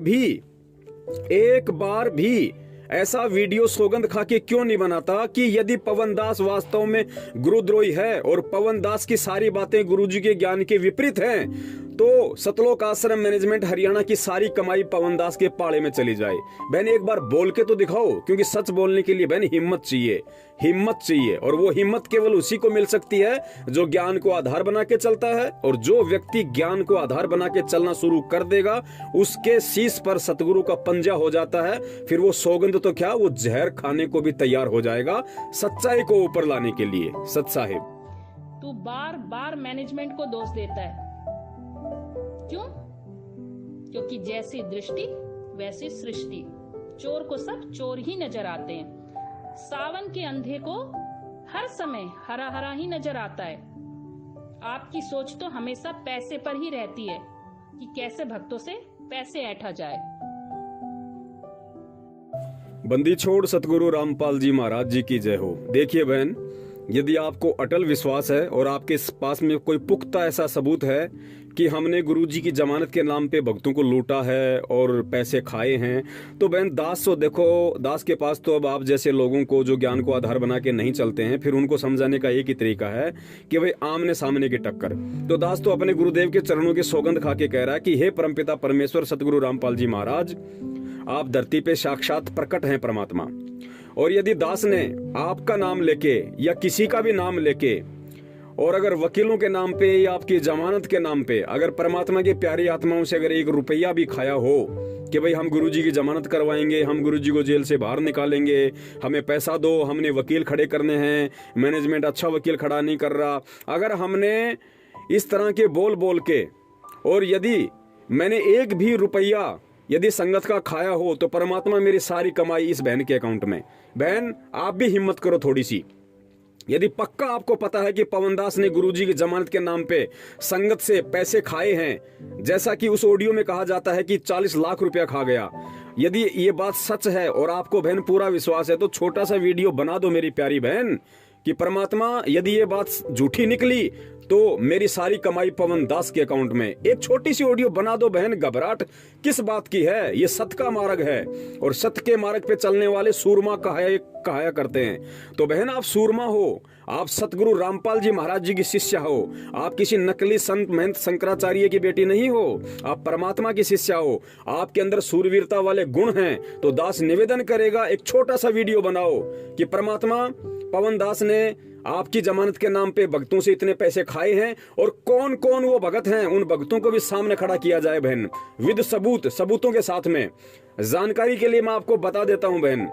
भी ऐसा वीडियो सौगंध खा के क्यों नहीं बनाता कि यदि पवन दास वास्तव में गुरुद्रोही है और पवन दास की सारी बातें गुरुजी के ज्ञान के विपरीत हैं, तो सतलोक आश्रम मैनेजमेंट हरियाणा की सारी कमाई पवन दास के पाले में चली जाए। बहन एक बार बोल के तो दिखाओ, क्योंकि सच बोलने के लिए बहन हिम्मत चाहिए, और वो हिम्मत केवल उसी को मिल सकती है जो ज्ञान को आधार बना के चलता है। और जो व्यक्ति ज्ञान को आधार बना के चलना शुरू कर देगा, उसके शीश पर सतगुरु का पंजा हो जाता है, फिर वो सौगंध तो क्या, वो जहर खाने को भी तैयार हो जाएगा सच्चाई को ऊपर लाने के लिए। सत साहिब, तू बार बार मैनेजमेंट को दोष देता है, क्यों? क्योंकि जैसी दृष्टि वैसी सृष्टि, चोर को सब चोर ही नजर आते हैं। सावन के अंधे को हर समय हरा हरा ही नजर आता है। आपकी सोच तो हमेशा पैसे पर ही रहती है कि कैसे भक्तों से पैसे ऐंठा जाए। बंदी छोड़ सतगुरु रामपाल जी महाराज जी की जय हो। देखिए बहन, यदि आपको अटल विश्वास है और आपके पास में कोई पुख्ता ऐसा सबूत है कि हमने गुरुजी की जमानत के नाम पे भक्तों को लूटा है और पैसे खाए हैं, तो बहन दास तो देखो, दास के पास तो अब आप जैसे लोगों को जो ज्ञान को आधार बना के नहीं चलते हैं, फिर उनको समझाने का एक ही तरीका है कि भाई आमने सामने की टक्कर। तो दास तो अपने गुरुदेव के चरणों की सौगंध खा के कह रहा है कि हे परमपिता परमेश्वर सतगुरु रामपाल जी महाराज, आप धरती पे साक्षात प्रकट हैं परमात्मा। और यदि दास ने आपका नाम लेके या किसी का भी नाम लेके, और अगर वकीलों के नाम पे या आपकी जमानत के नाम पे अगर परमात्मा की प्यारी आत्माओं से अगर 1 रुपया भी खाया हो कि भाई हम गुरुजी की जमानत करवाएंगे, हम गुरुजी को जेल से बाहर निकालेंगे, हमें पैसा दो, हमने वकील खड़े करने हैं, मैनेजमेंट अच्छा वकील खड़ा नहीं कर रहा, अगर हमने इस तरह के बोल बोल के, और यदि मैंने 1 भी रुपया यदि संगत का खाया हो, तो परमात्मा मेरी सारी कमाई इस बहन के अकाउंट में। बहन आप भी हिम्मत करो थोड़ी सी। यदि पक्का आपको पता है कि पवनदास ने गुरुजी की जमानत के नाम पे संगत से पैसे खाए हैं, जैसा कि उस ऑडियो में कहा जाता है कि 40 लाख रुपया खा गया, यदि ये बात सच है और आपको बहन पूरा विश्वास है, तो छोटा सा वीडियो बना दो मेरी प्यारी बहन कि परमात्मा यदि ये बात झूठी निकली तो मेरी सारी कमाई पवन दास के अकाउंट में। एक छोटी सी ऑडियो बना दो बहन, घबराहट किस बात की है? ये सत्य का मार्ग है और सत्य के मार्ग पे चलने वाले सूरमा कहाया करते हैं। तो बहन आप सूरमा हो, आप सतगुरु रामपाल जी महाराज जी की शिष्या हो, आप किसी नकली संत महंत शंकराचार्य की बेटी नहीं हो, आप परमात्मा की शिष्या हो, आपके अंदर सूरवीरता वाले गुण हैं। तो दास निवेदन करेगा, एक छोटा सा वीडियो बनाओ कि परमात्मा पवन दास ने आपकी जमानत के नाम पे भक्तों से इतने पैसे खाए हैं और कौन कौन वो भगत हैं, उन भक्तों को भी सामने खड़ा किया जाए बहन, विद सबूतों के साथ में। जानकारी के लिए मैं आपको बता देता हूं बहन,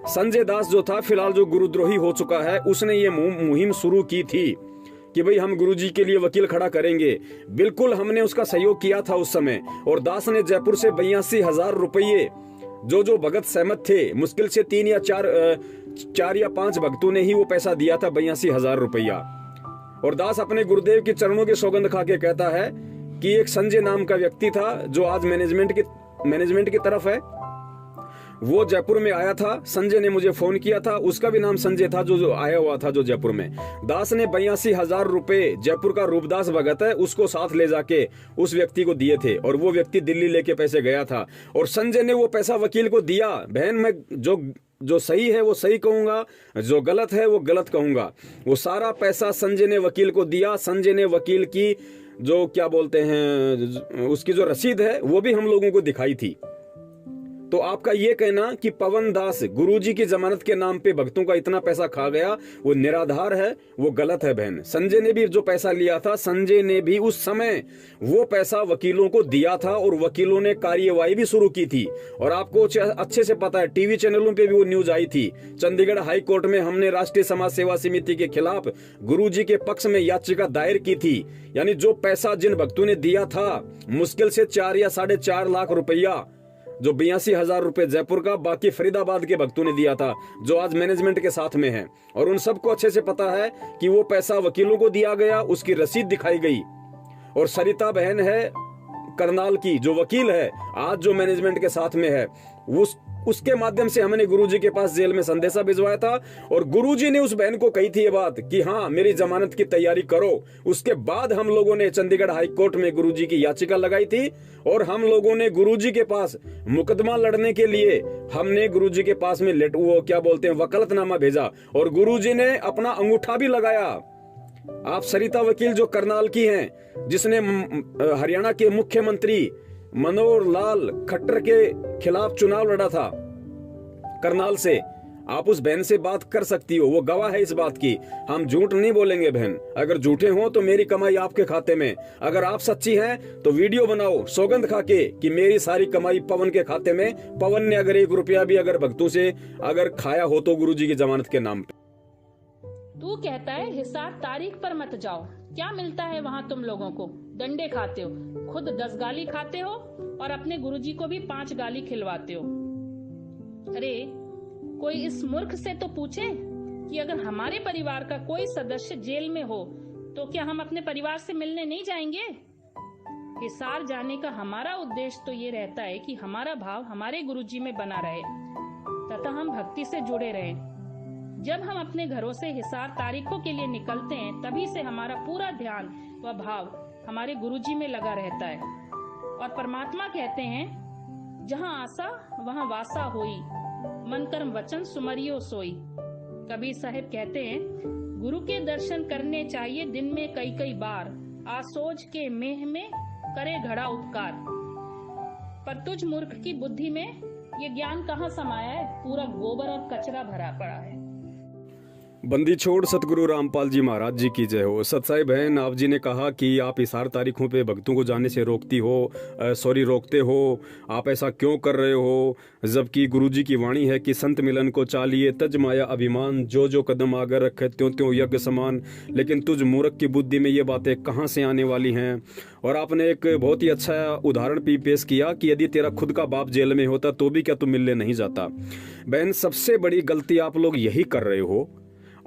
संजय दास जो था, फिलहाल जो गुरुद्रोही हो चुका है, उसने ये मुहिम शुरू की थी कि भाई हम गुरुजी के लिए वकील खड़ा करेंगे। बिल्कुल हमने उसका सहयोग किया था उस समय, और दास ने जयपुर से 82,000 रुपये जो भगत सहमत थे, मुश्किल से 3 या 4 या 5 भक्तों ने ही वो पैसा दिया था, 82,000 रुपया। और दास अपने गुरुदेव के चरणों की सौगंध खा के कहता है कि एक संजय नाम का व्यक्ति था जो आज मैनेजमेंट की तरफ है, वो जयपुर में आया था। संजय ने मुझे फोन किया था, उसका भी नाम संजय था जो आया हुआ था जो जयपुर में। दास ने 82,000 रुपए, जयपुर का रूपदास भगत है, उसको साथ ले जाके उस व्यक्ति को दिए थे, और वो व्यक्ति दिल्ली लेके पैसे गया था, और संजय ने वो पैसा वकील को दिया। बहन मैं जो सही है वो सही कहूंगा, जो गलत है वो गलत कहूंगा। वो सारा पैसा संजय ने वकील को दिया। संजय ने वकील की जो क्या बोलते हैं, उसकी जो रसीद है वो भी हम लोगों को दिखाई थी। तो आपका ये कहना कि पवन दास गुरुजी की जमानत के नाम पे भक्तों का इतना पैसा खा गया, वो निराधार है, वो गलत है बहन। संजय ने भी जो पैसा लिया था, संजय ने भी उस समय वो पैसा वकीलों को दिया था, और वकीलों ने कार्यवाही भी शुरू की थी। और आपको अच्छे से पता है, टीवी चैनलों पे भी वो न्यूज आई थी। चंडीगढ़ हाई कोर्ट में हमने राष्ट्रीय समाज सेवा समिति के खिलाफ गुरुजी के पक्ष में याचिका दायर की थी। यानी जो पैसा जिन भक्तों ने दिया था, मुश्किल से 4 या 4.5 लाख रुपया, जो 82,000 रुपए जयपुर का, बाकी फरीदाबाद के भक्तों ने दिया था, जो आज मैनेजमेंट के साथ में है। और उन सबको अच्छे से पता है कि वो पैसा वकीलों को दिया गया, उसकी रसीद दिखाई गई। और सरिता बहन है करनाल की, जो वकील है आज जो मैनेजमेंट के साथ में है, उसके माध्यम से हमने गुरुजी के पास जेल में संदेशा भिजवाया था, और गुरुजी ने उस बहन को कही थी ये बात कि हाँ मेरी जमानत की तैयारी करो। उसके बाद हम लोगों ने चंडीगढ़ हाई कोर्ट में गुरुजी की याचिका लगाई थी, और हम लोगों ने गुरुजी के पास मुकदमा लड़ने के लिए हमने गुरुजी के पास में वो क्या बोलते हैं, वकालतनामा भेजा, और गुरुजी ने अपना अंगूठा भी लगाया। आप सरिता वकील जो करनाल की हैं, जिसने हरियाणा के मुख्यमंत्री मनोहर लाल खट्टर के खिलाफ चुनाव लड़ा था करनाल से, आप उस बहन से बात कर सकती हो, वो गवाह है इस बात की। हम झूठ नहीं बोलेंगे बहन, अगर झूठे हो तो मेरी कमाई आपके खाते में, अगर आप सच्ची हैं तो वीडियो बनाओ सौगंध खा के कि मेरी सारी कमाई पवन के खाते में। पवन ने अगर 1 रुपया भी अगर भक्तों से अगर खाया हो तो गुरुजी की जमानत के नाम पे। तू कहता है हिसार तारीख पर मत जाओ, क्या मिलता है वहाँ तुम लोगों को? डंडे खाते हो, खुद 10 गाली खाते हो और अपने गुरुजी को भी 5 गाली खिलवाते हो। अरे कोई इस मूर्ख से तो पूछे कि अगर हमारे परिवार का कोई सदस्य जेल में हो तो क्या हम अपने परिवार से मिलने नहीं जाएंगे? हिसार जाने का हमारा उद्देश्य तो ये रहता है कि हमारा भाव हमारे गुरुजी में बना रहे तथा हम भक्ति से जुड़े रहें। जब हम अपने घरों से हिसार तारीखों के लिए निकलते हैं तभी से हमारा पूरा ध्यान व भाव हमारे गुरुजी में लगा रहता है। और परमात्मा कहते हैं जहाँ आशा वहाँ वासा होई, मन कर्म वचन सुमरियो सोई। कबीर साहिब कहते हैं गुरु के दर्शन करने चाहिए दिन में कई कई बार, आसोज के मेह में करे घड़ा उपकार। पर तुझ मूर्ख की बुद्धि में ये ज्ञान कहाँ समाया है? पूरा गोबर और कचरा भरा पड़ा है। बंदी छोड़ सतगुरु रामपाल जी महाराज जी की जय हो। सतसाई बहन, आप जी ने कहा कि आप हिसार तारीखों पे भक्तों को जाने से रोकते हो, आप ऐसा क्यों कर रहे हो? जबकि गुरुजी की वाणी है कि संत मिलन को चालिए तज माया अभिमान, जो जो कदम आगे रखे त्यों त्यों यज्ञ समान। लेकिन तुझ मूर्ख की बुद्धि में ये बातें कहाँ से आने वाली हैं? और आपने एक बहुत ही अच्छा उदाहरण भी पेश किया कि यदि तेरा खुद का बाप जेल में होता तो भी क्या तू मिलने नहीं जाता। बहन, सबसे बड़ी गलती आप लोग यही कर रहे हो।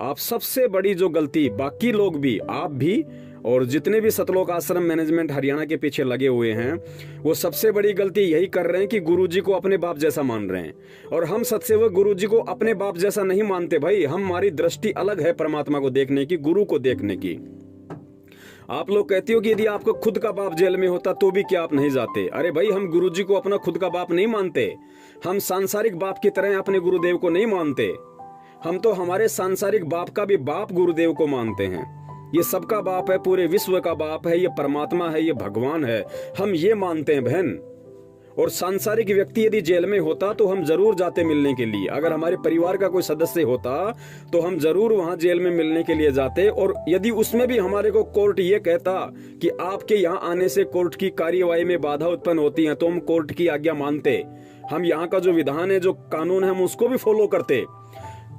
आप सबसे बड़ी जो गलती, बाकी लोग भी, आप भी और जितने भी सतलोक आश्रम मैनेजमेंट हरियाणा के पीछे लगे हुए हैं, वो सबसे बड़ी गलती यही कर रहे हैं कि गुरुजी को अपने बाप जैसा मान रहे हैं। और हम सत्सेवक गुरुजी को अपने बाप जैसा नहीं मानते भाई। हमारी दृष्टि अलग है परमात्मा को देखने की, गुरु को देखने की। आप लोग कहते हो कि यदि आपको खुद का बाप जेल में होता तो भी क्या आप नहीं जाते? अरे भाई, हम गुरुजी को अपना खुद का बाप नहीं मानते। हम सांसारिक बाप की तरह अपने गुरुदेव को नहीं मानते। हम तो हमारे सांसारिक बाप का भी बाप गुरुदेव को मानते हैं। ये सबका बाप है, पूरे विश्व का बाप है, ये परमात्मा है, ये भगवान है, हम ये मानते हैं बहन। और सांसारिक व्यक्ति यदि जेल में होता तो हम जरूर जाते मिलने के लिए। अगर हमारे परिवार का कोई सदस्य होता तो हम जरूर वहां जेल में मिलने के लिए जाते। और यदि उसमें भी हमारे को कोर्ट ये कहता कि आपके यहाँ आने से कोर्ट की कार्यवाही में बाधा उत्पन्न होती है, तो हम कोर्ट की आज्ञा मानते। हम यहाँ का जो विधान है, जो कानून है, हम उसको भी फॉलो करते।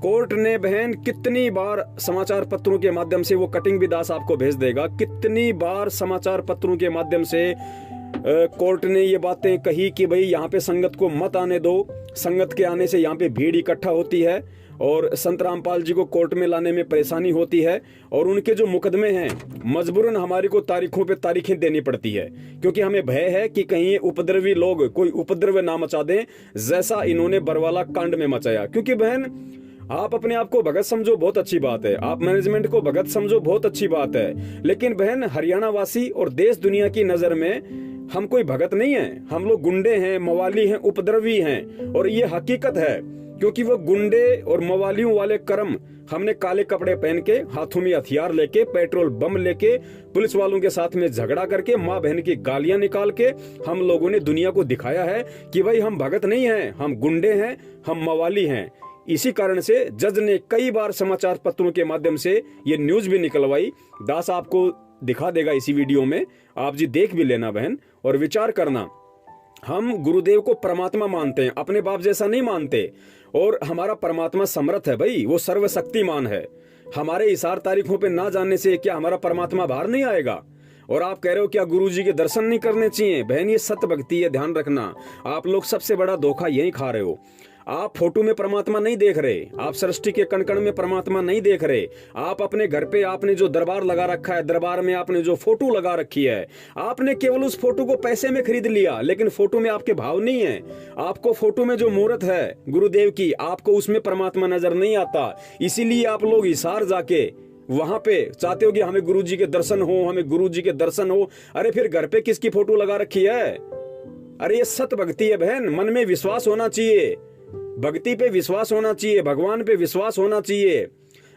कोर्ट ने बहन कितनी बार समाचार पत्रों के माध्यम से, वो कटिंग भी दास आपको भेज देगा, कितनी बार समाचार पत्रों के माध्यम से कोर्ट ने ये बातें कही कि भाई यहाँ पे संगत को मत आने दो, संगत के आने से यहाँ पे भीड़ इकट्ठा होती है और संत रामपाल जी को कोर्ट में लाने में परेशानी होती है। और उनके जो मुकदमे हैं मजबूरन हमारे को तारीखों पे तारीखें देनी पड़ती है, क्योंकि हमें भय है कि कहीं उपद्रवी लोग कोई उपद्रव ना मचा दें, जैसा इन्होंने बरवाला कांड में मचाया। क्योंकि बहन, आप अपने आप को भगत समझो, बहुत अच्छी बात है, आप मैनेजमेंट को भगत समझो, बहुत अच्छी बात है, लेकिन बहन, हरियाणा वासी और देश दुनिया की नजर में हम कोई भगत नहीं है। हम लोग गुंडे हैं, मवाली हैं, उपद्रवी हैं। और ये हकीकत है, क्योंकि वो गुंडे और मवालियों वाले कर्म हमने काले कपड़े पहन के, हाथों में हथियार लेके, पेट्रोल बम लेके, पुलिस वालों के साथ में झगड़ा करके, माँ बहन की गालियां निकाल के हम लोगों ने दुनिया को दिखाया है कि भाई हम भगत नहीं हैं, हम गुंडे हैं, हम मवाली हैं। इसी कारण से जज ने कई बार समाचार पत्रों के माध्यम से ये न्यूज भी निकलवाई। दास आपको दिखा देगा इसी वीडियो में, आप जी देख भी लेना बहन और विचार करना। हम गुरुदेव को परमात्मा मानते हैं, अपने बाप जैसा नहीं मानते। और हमारा परमात्मा समर्थ है भाई, वो सर्वशक्तिमान है। हमारे हिसार तारीखों पे ना जानने से क्या हमारा परमात्मा बाहर नहीं आएगा? और आप कह रहे हो क्या गुरुजी के दर्शन नहीं करने चाहिए? बहन, ये सत्य भक्ति है, ध्यान रखना। आप लोग सबसे बड़ा धोखा यही खा रहे हो। आप फोटो में परमात्मा नहीं देख रहे, आप सृष्टि के कण कण में परमात्मा नहीं देख रहे। आप अपने घर पे आपने जो दरबार लगा रखा है, दरबार में आपने जो फोटो लगा रखी है, आपने केवल उस फोटो को पैसे में खरीद लिया, लेकिन फोटो में आपके भाव नहीं है। आपको फोटो में जो मूर्त है गुरुदेव की, आपको उसमें परमात्मा नजर नहीं आता। इसीलिए आप लोग हिसार जाके वहां पे चाहते हो कि हमें गुरुजी के दर्शन हो, हमें गुरुजी के दर्शन हो। अरे फिर घर पे किसकी फोटो लगा रखी है? अरे ये सत भक्ति है बहन, मन में विश्वास होना चाहिए, भक्ति पे विश्वास होना चाहिए, भगवान पे विश्वास होना चाहिए।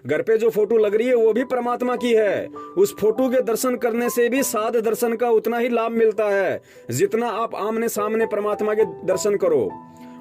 घर पे जो फोटो लग रही है वो भी परमात्मा की है। उस फोटो के दर्शन करने से भी साध दर्शन का उतना ही लाभ मिलता है जितना आप आमने सामने परमात्मा के दर्शन करो।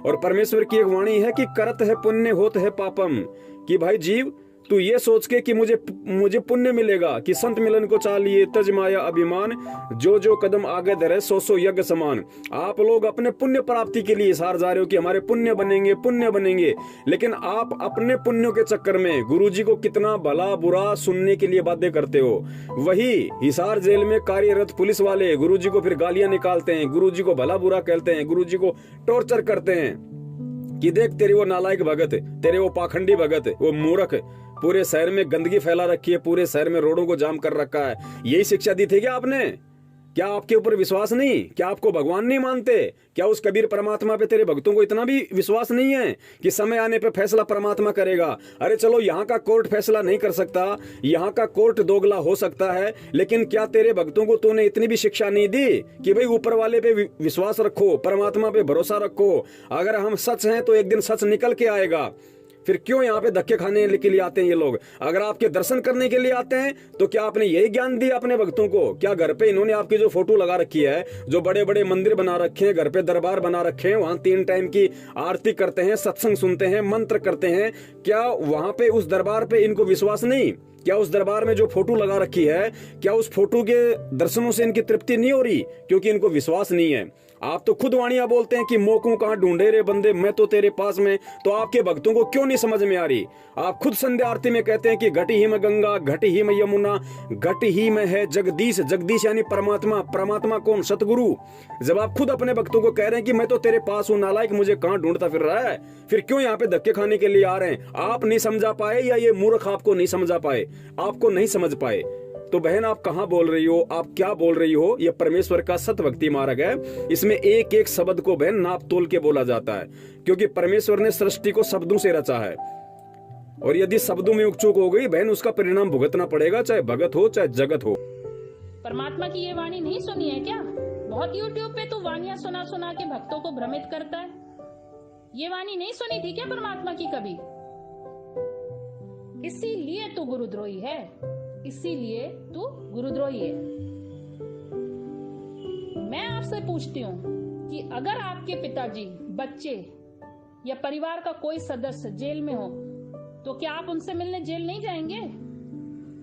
और परमेश्वर की एक वाणी है कि करत है पुण्य होत है पापम, कि भाई जीव तू ये सोच के कि मुझे पुण्य मिलेगा, कि संत मिलन को चालिए तज माया अभिमान, जो जो कदम आगे धरे सो सो यज्ञ समान। आप लोग अपने पुण्य प्राप्ति के लिए सार जा रहे हो कि हमारे पुण्य बनेंगे, लेकिन आप अपने पुण्यों के चक्कर में गुरुजी को कितना भला बुरा सुनने के लिए बातें करते हो। वही हिसार जेल में कार्यरत पुलिस वाले गुरुजी को फिर गालियां निकालते हैं, गुरुजी को भला बुरा कहते हैं, गुरुजी को टॉर्चर करते हैं कि देख तेरी वो नालायक भगत, तेरे वो पाखंडी भगत, वो मूर्ख, पूरे शहर में गंदगी फैला रखी है, पूरे शहर में रोडों को जाम कर रखा है। यही शिक्षा दी थी क्या आपने? क्या आपके ऊपर विश्वास नहीं? क्या आपको भगवान नहीं मानते? क्या उस कबीर परमात्मा पे तेरे भक्तों को इतना भी विश्वास नहीं है कि समय आने पे फैसला परमात्मा करेगा? अरे चलो यहाँ का कोर्ट फैसला नहीं कर सकता, यहाँ का कोर्ट दोगला हो सकता है, लेकिन क्या तेरे भक्तों को तूने इतनी भी शिक्षा नहीं दी कि भाई ऊपर वाले पे विश्वास रखो, परमात्मा पे भरोसा रखो, अगर हम सच हैं तो एक दिन सच निकल के आएगा। फिर क्यों यहाँ पे धक्के खाने के लिए आते हैं ये लोग? अगर आपके दर्शन करने के लिए आते हैं तो क्या आपने यही ज्ञान दिया अपने भक्तों को? क्या घर पे इन्होंने आपकी जो फोटो लगा रखी है, जो बड़े बड़े मंदिर बना रखे हैं, घर पे दरबार बना रखे हैं, वहां 3 टाइम की आरती करते हैं, सत्संग सुनते हैं, मंत्र करते हैं, क्या वहां पे उस दरबार पे इनको विश्वास नहीं? क्या उस दरबार में जो फोटो लगा रखी है, क्या उस फोटो के दर्शनों से इनकी तृप्ति नहीं हो रही? क्योंकि इनको विश्वास नहीं है। आप तो खुद वाणियां बोलते हैं कि मोकू कहां ढूंढे रे बंदे, मैं तो तेरे पास में, तो आपके भक्तों को क्यों नहीं समझ में आ रही? आप खुद संध्या आरती में कहते हैं कि घटी ही में गंगा, घटी ही में यमुना, घटी ही में है जगदीश। जगदीश यानी परमात्मा। परमात्मा कौन? सतगुरु। जब आप खुद अपने भक्तों को कह रहे हैं कि मैं तो तेरे पास हूं, नालायक मुझे कहां ढूंढता फिर रहा है, फिर क्यों यहाँ पे धक्के खाने के लिए आ रहे हैं? आप नहीं समझा पाए या ये मूर्ख आपको नहीं समझा पाए? आपको नहीं समझ पाए तो बहन आप कहां बोल रही हो, आप क्या बोल रही हो? यह परमेश्वर का सत भक्ति मार्ग है। इसमें एक एक शब्द को बहन नाप तोल के बोला जाता है, क्योंकि परमेश्वर ने सृष्टि को शब्दों से रचा है, और यदि शब्दों में चूक हो गई बहन, उसका परिणाम भुगतना पड़ेगा, चाहे भगत हो चाहे जगत हो। परमात्मा की ये वाणी नहीं सुनी है क्या? बहुत यूट्यूब पे तो वाणियां सुना सुना के भक्तों को भ्रमित करता है। ये वाणी नहीं सुनी थी क्या परमात्मा की कभी? इसीलिए तो गुरुद्रोही है, इसीलिए तू गुरुद्रोही है। मैं आपसे पूछती हूँ कि अगर आपके पिताजी, बच्चे या परिवार का कोई सदस्य जेल में हो तो क्या आप उनसे मिलने जेल नहीं जाएंगे?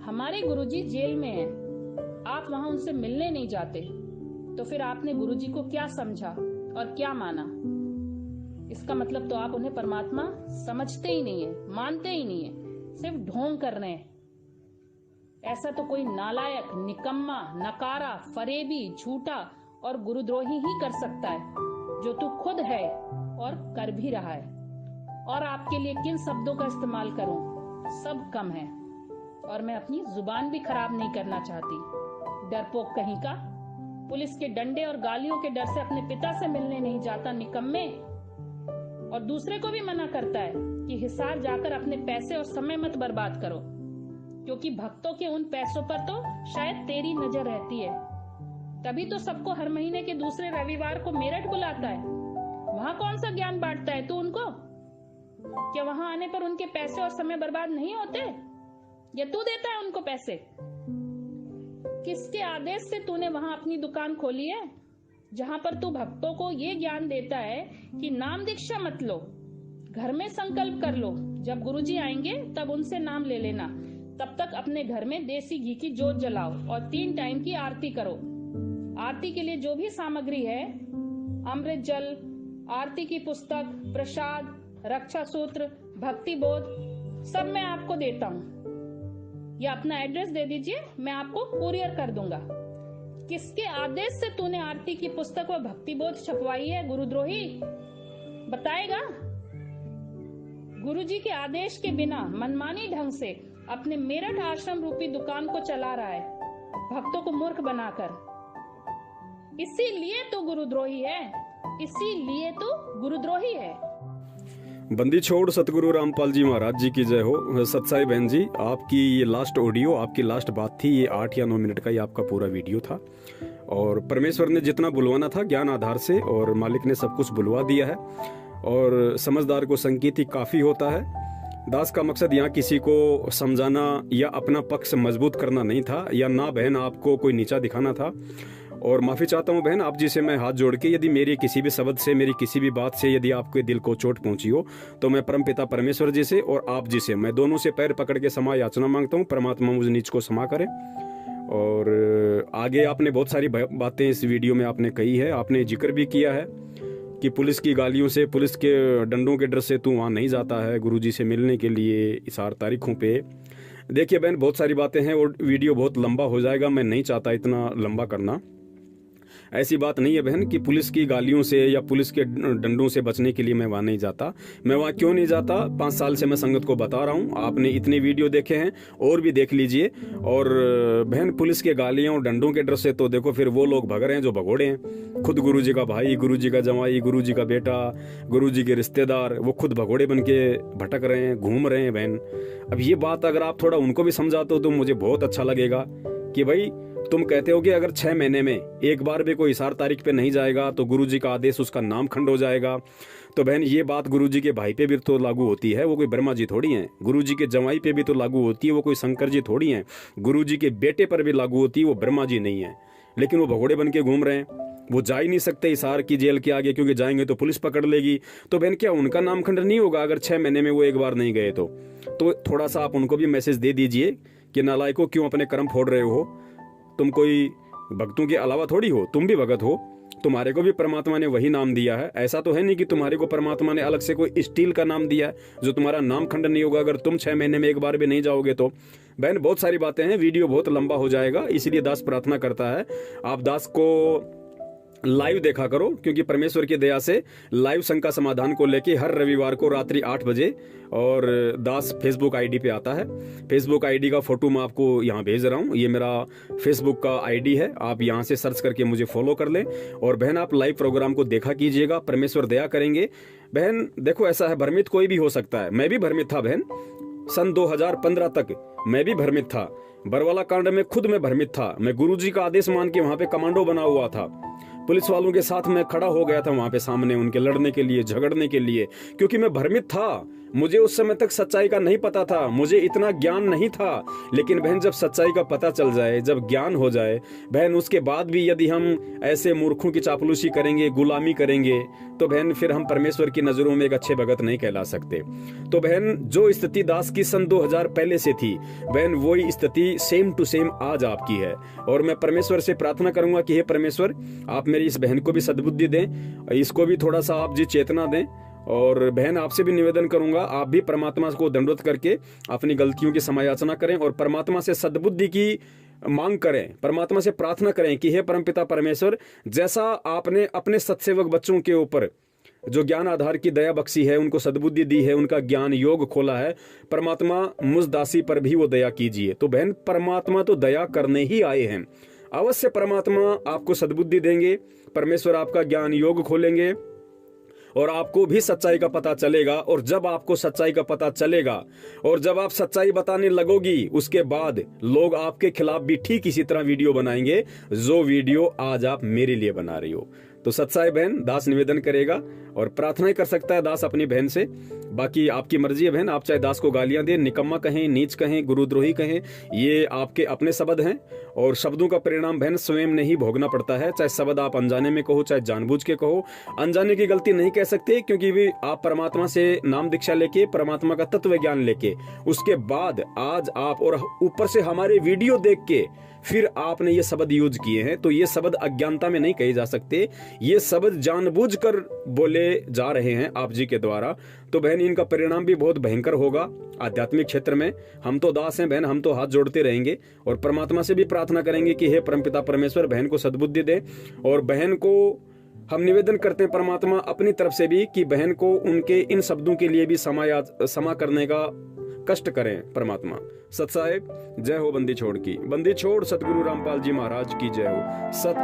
हमारे गुरुजी जेल में हैं, आप वहां उनसे मिलने नहीं जाते, तो फिर आपने गुरुजी को क्या समझा और क्या माना? इसका मतलब तो आप उन्हें परमात्मा समझते ही नहीं है, मानते ही नहीं है, सिर्फ ढोंग कर रहे हैं। ऐसा तो कोई नालायक, निकम्मा, नकारा, फरेबी, झूठा और गुरुद्रोही ही कर सकता है, जो तू खुद है और कर भी रहा है। और आपके लिए किन शब्दों का इस्तेमाल करूं, सब कम है, और मैं अपनी जुबान भी खराब नहीं करना चाहती। डरपोक कहीं का, पुलिस के डंडे और गालियों के डर से अपने पिता से मिलने नहीं जाता निकम्मे, और दूसरे को भी मना करता है कि हिसार जाकर अपने पैसे और समय मत बर्बाद करो, क्योंकि भक्तों के उन पैसों पर तो शायद तेरी नजर रहती है। तभी तो सबको हर महीने के दूसरे रविवार को मेरठ बुलाता है। वहां कौन सा ज्ञान बांटता है तू उनको? क्या वहां आने पर उनके पैसे और समय बर्बाद नहीं होते, या तू देता है उनको पैसे? किसके आदेश से तूने वहां अपनी दुकान खोली है, जहां पर तू भक्तों को ये ज्ञान देता है कि नाम दीक्षा मत लो, घर में संकल्प कर लो, जब गुरुजी आएंगे तब उनसे नाम ले लेना, तब तक अपने घर में देसी घी की जोत जलाओ और 3 टाइम की आरती करो। आरती के लिए जो भी सामग्री है, अमृत जल, आरती की पुस्तक, प्रसाद, रक्षा सूत्र, भक्ति बोध, सब मैं आपको देता हूँ। या अपना एड्रेस दे दीजिए, मैं आपको कुरियर कर दूंगा। किसके आदेश से तूने आरती की पुस्तक व भक्ति बोध छपवाई है गुरुद्रोही? बताएगा? गुरुजी के आदेश के बिना मनमानी ढंग से अपने मेरठ आश्रम रूपी दुकान को चला रहा है, भक्तों को मूर्ख बनाकर। इसीलिए तो गुरुद्रोही है, इसीलिए तो गुरुद्रोही है। बंदी छोड़ सतगुरु रामपाल जी महाराज जी की जय हो। सत्साई बहन जी, आपकी ये लास्ट ऑडियो, आपकी लास्ट बात थी, ये 8 या 9 मिनट का ये आपका पूरा वीडियो था, और परमेश्वर ने जितना बुलवाना था ज्ञान आधार से, और मालिक ने सब कुछ बुलवा दिया है, और समझदार को संकेत ही काफ़ी होता है। दास का मकसद यहाँ किसी को समझाना या अपना पक्ष मजबूत करना नहीं था, या ना बहन आपको कोई नीचा दिखाना था। और माफ़ी चाहता हूँ बहन आप जी से मैं हाथ जोड़ के, यदि मेरी किसी भी शब्द से, मेरी किसी भी बात से यदि आपके दिल को चोट पहुंची हो तो मैं परमपिता परमेश्वर जी से और आप जी से मैं दोनों से पैर पकड़ के क्षमा याचना मांगता हूँ। परमात्मा मुझ नीच को क्षमा करे। और आगे आपने बहुत सारी बातें इस वीडियो में आपने कही है, आपने जिक्र भी किया है कि पुलिस की गालियों से, पुलिस के डंडों के डर से तू वहाँ नहीं जाता है गुरुजी से मिलने के लिए इस 8 तारीखों पे। देखिए बहन बहुत सारी बातें हैं और वीडियो बहुत लंबा हो जाएगा, मैं नहीं चाहता इतना लंबा करना। ऐसी बात नहीं है बहन कि पुलिस की गालियों से या पुलिस के डंडों से बचने के लिए मैं वहाँ नहीं जाता। मैं वहाँ क्यों नहीं जाता, 5 साल से मैं संगत को बता रहा हूँ, आपने इतने वीडियो देखे हैं और भी देख लीजिए। और बहन पुलिस के गालियों और डंडों के डर से तो देखो फिर वो लोग भग रहे हैं जो भगोड़े हैं। खुद गुरुजी का भाई, गुरुजी का जमाई, गुरुजी का बेटा, गुरुजी के रिश्तेदार, वो खुद भगोड़े बन के भटक रहे हैं, घूम रहे हैं बहन। अब ये बात अगर आप थोड़ा उनको भी समझाते हो तो मुझे बहुत अच्छा लगेगा कि भाई तुम कहते हो कि अगर 6 महीने में एक बार भी कोई 4 तारीख पे नहीं जाएगा तो गुरुजी का आदेश उसका नाम खंड हो जाएगा। तो बहन ये बात गुरुजी के भाई पे भी तो लागू होती है, वो कोई ब्रह्मा जी थोड़ी हैं। गुरुजी के जमाई पे भी तो लागू होती है, वो कोई शंकर जी थोड़ी हैं। गुरुजी के बेटे पर भी लागू होती है, वो ब्रह्मा जी नहीं है। लेकिन वो भगोड़े बन के घूम रहे हैं, वो जा ही नहीं सकते हिसार की जेल के आगे, क्योंकि जाएंगे तो पुलिस पकड़ लेगी। तो बहन क्या उनका नाम खंड नहीं होगा अगर 6 महीने में वो एक बार नहीं गए तो थोड़ा सा आप उनको भी मैसेज दे दीजिए कि नालायकों क्यों अपने कर्म फोड़ रहे हो। तुम कोई भक्तों के अलावा थोड़ी हो, तुम भी भगत हो, तुम्हारे को भी परमात्मा ने वही नाम दिया है। ऐसा तो है नहीं कि तुम्हारे को परमात्मा ने अलग से कोई स्टील का नाम दिया है जो तुम्हारा नाम खंड नहीं होगा अगर तुम 6 महीने में एक बार भी नहीं जाओगे तो। बहन बहुत सारी बातें हैं, वीडियो बहुत लंबा हो जाएगा, इसलिए दास प्रार्थना करता है आप दास को लाइव देखा करो, क्योंकि परमेश्वर की दया से लाइव शंका समाधान को लेके हर रविवार को रात्रि 8 बजे और दास फेसबुक आईडी पे आता है। फेसबुक आईडी का फोटो मैं आपको यहाँ भेज रहा हूँ, ये मेरा फेसबुक का आईडी है, आप यहाँ से सर्च करके मुझे फॉलो कर लें। और बहन आप लाइव प्रोग्राम को देखा कीजिएगा, परमेश्वर दया करेंगे। बहन देखो ऐसा है, भ्रमित कोई भी हो सकता है, मैं भी भ्रमित था बहन, सन 2015 तक मैं भी भ्रमित था। बरवाला कांड में खुद मैं भ्रमित था, मैं गुरुजी का आदेश मान के वहां पे कमांडो बना हुआ था, पुलिस वालों के साथ मैं खड़ा हो गया था वहां पे सामने उनके लड़ने के लिए, झगड़ने के लिए, क्योंकि मैं भ्रमित था। मुझे उस समय तक सच्चाई का नहीं पता था, मुझे इतना ज्ञान नहीं था। लेकिन बहन जब सच्चाई का पता चल जाए, जब ज्ञान हो जाए बहन, उसके बाद भी यदि हम ऐसे मूर्खों की चापलूसी करेंगे, गुलामी करेंगे, तो बहन फिर हम परमेश्वर की नजरों में एक अच्छे भगत नहीं कहला सकते। तो बहन जो स्थिति दास की सन 2000 पहले से थी बहन, वही स्थिति सेम टू सेम आज आपकी है। और मैं परमेश्वर से प्रार्थना करूंगा कि हे परमेश्वर आप मेरी इस बहन को भी सद्बुद्धि दें, इसको भी थोड़ा सा आप जी चेतना दें। और बहन आपसे भी निवेदन करूंगा आप भी परमात्मा को दंडवत करके अपनी गलतियों की समायाचना करें और परमात्मा से सद्बुद्धि की मांग करें, परमात्मा से प्रार्थना करें कि हे परमपिता परमेश्वर, जैसा आपने अपने सत्सेवक बच्चों के ऊपर जो ज्ञान आधार की दया बख्शी है, उनको सद्बुद्धि दी है, उनका ज्ञान योग खोला है, परमात्मा मुझ दासी पर भी वो दया कीजिए। तो बहन परमात्मा तो दया करने ही आए हैं, अवश्य परमात्मा आपको सद्बुद्धि देंगे, परमेश्वर आपका ज्ञान योग खोलेंगे और आपको भी सच्चाई का पता चलेगा। और जब आपको सच्चाई का पता चलेगा और जब आप सच्चाई बताने लगोगी, उसके बाद लोग आपके खिलाफ भी ठीक इसी तरह वीडियो बनाएंगे जो वीडियो आज आप मेरे लिए बना रही हो। तो सच्चाई बहन दास निवेदन करेगा और प्रार्थना कर सकता है दास अपनी बहन से, बाकी आपकी मर्जी है बहन। आप चाहे दास को गालियां दें, निकम्मा कहें, नीच कहें, गुरुद्रोही कहें, ये आपके अपने शब्द हैं और शब्दों का परिणाम बहन स्वयं नहीं भोगना पड़ता है। चाहे शब्द आप अनजाने में कहो, चाहे जानबूझ के कहो, अनजाने की गलती नहीं कह सकते, क्योंकि भी आप परमात्मा से नाम दीक्षा लेके, परमात्मा का तत्व ज्ञान लेके, उसके बाद आज आप और ऊपर से हमारे वीडियो देख के फिर आपने ये शब्द यूज किए हैं, तो ये शब्द अज्ञानता में नहीं कहे जा सकते, ये शब्द जानबूझकर बोले जा रहे हैं आप जी के द्वारा। तो बहन इनका परिणाम भी बहुत भयंकर होगा आध्यात्मिक क्षेत्र में। हम तो दास हैं बहन, हम तो हाथ जोड़ते रहेंगे और परमात्मा से भी प्रार्थना करेंगे कि हे परमपिता परमेश्वर बहन को सद्बुद्धि दे। और बहन को हम निवेदन करते हैं परमात्मा अपनी तरफ से भी कि बहन को उनके इन शब्दों के लिए भी क्षमा करने का कष्ट करें परमात्मा। सत साहेब जय हो बंदी छोड़ की, बंदी छोड़ सतगुरु रामपाल जी महाराज की जय हो। सत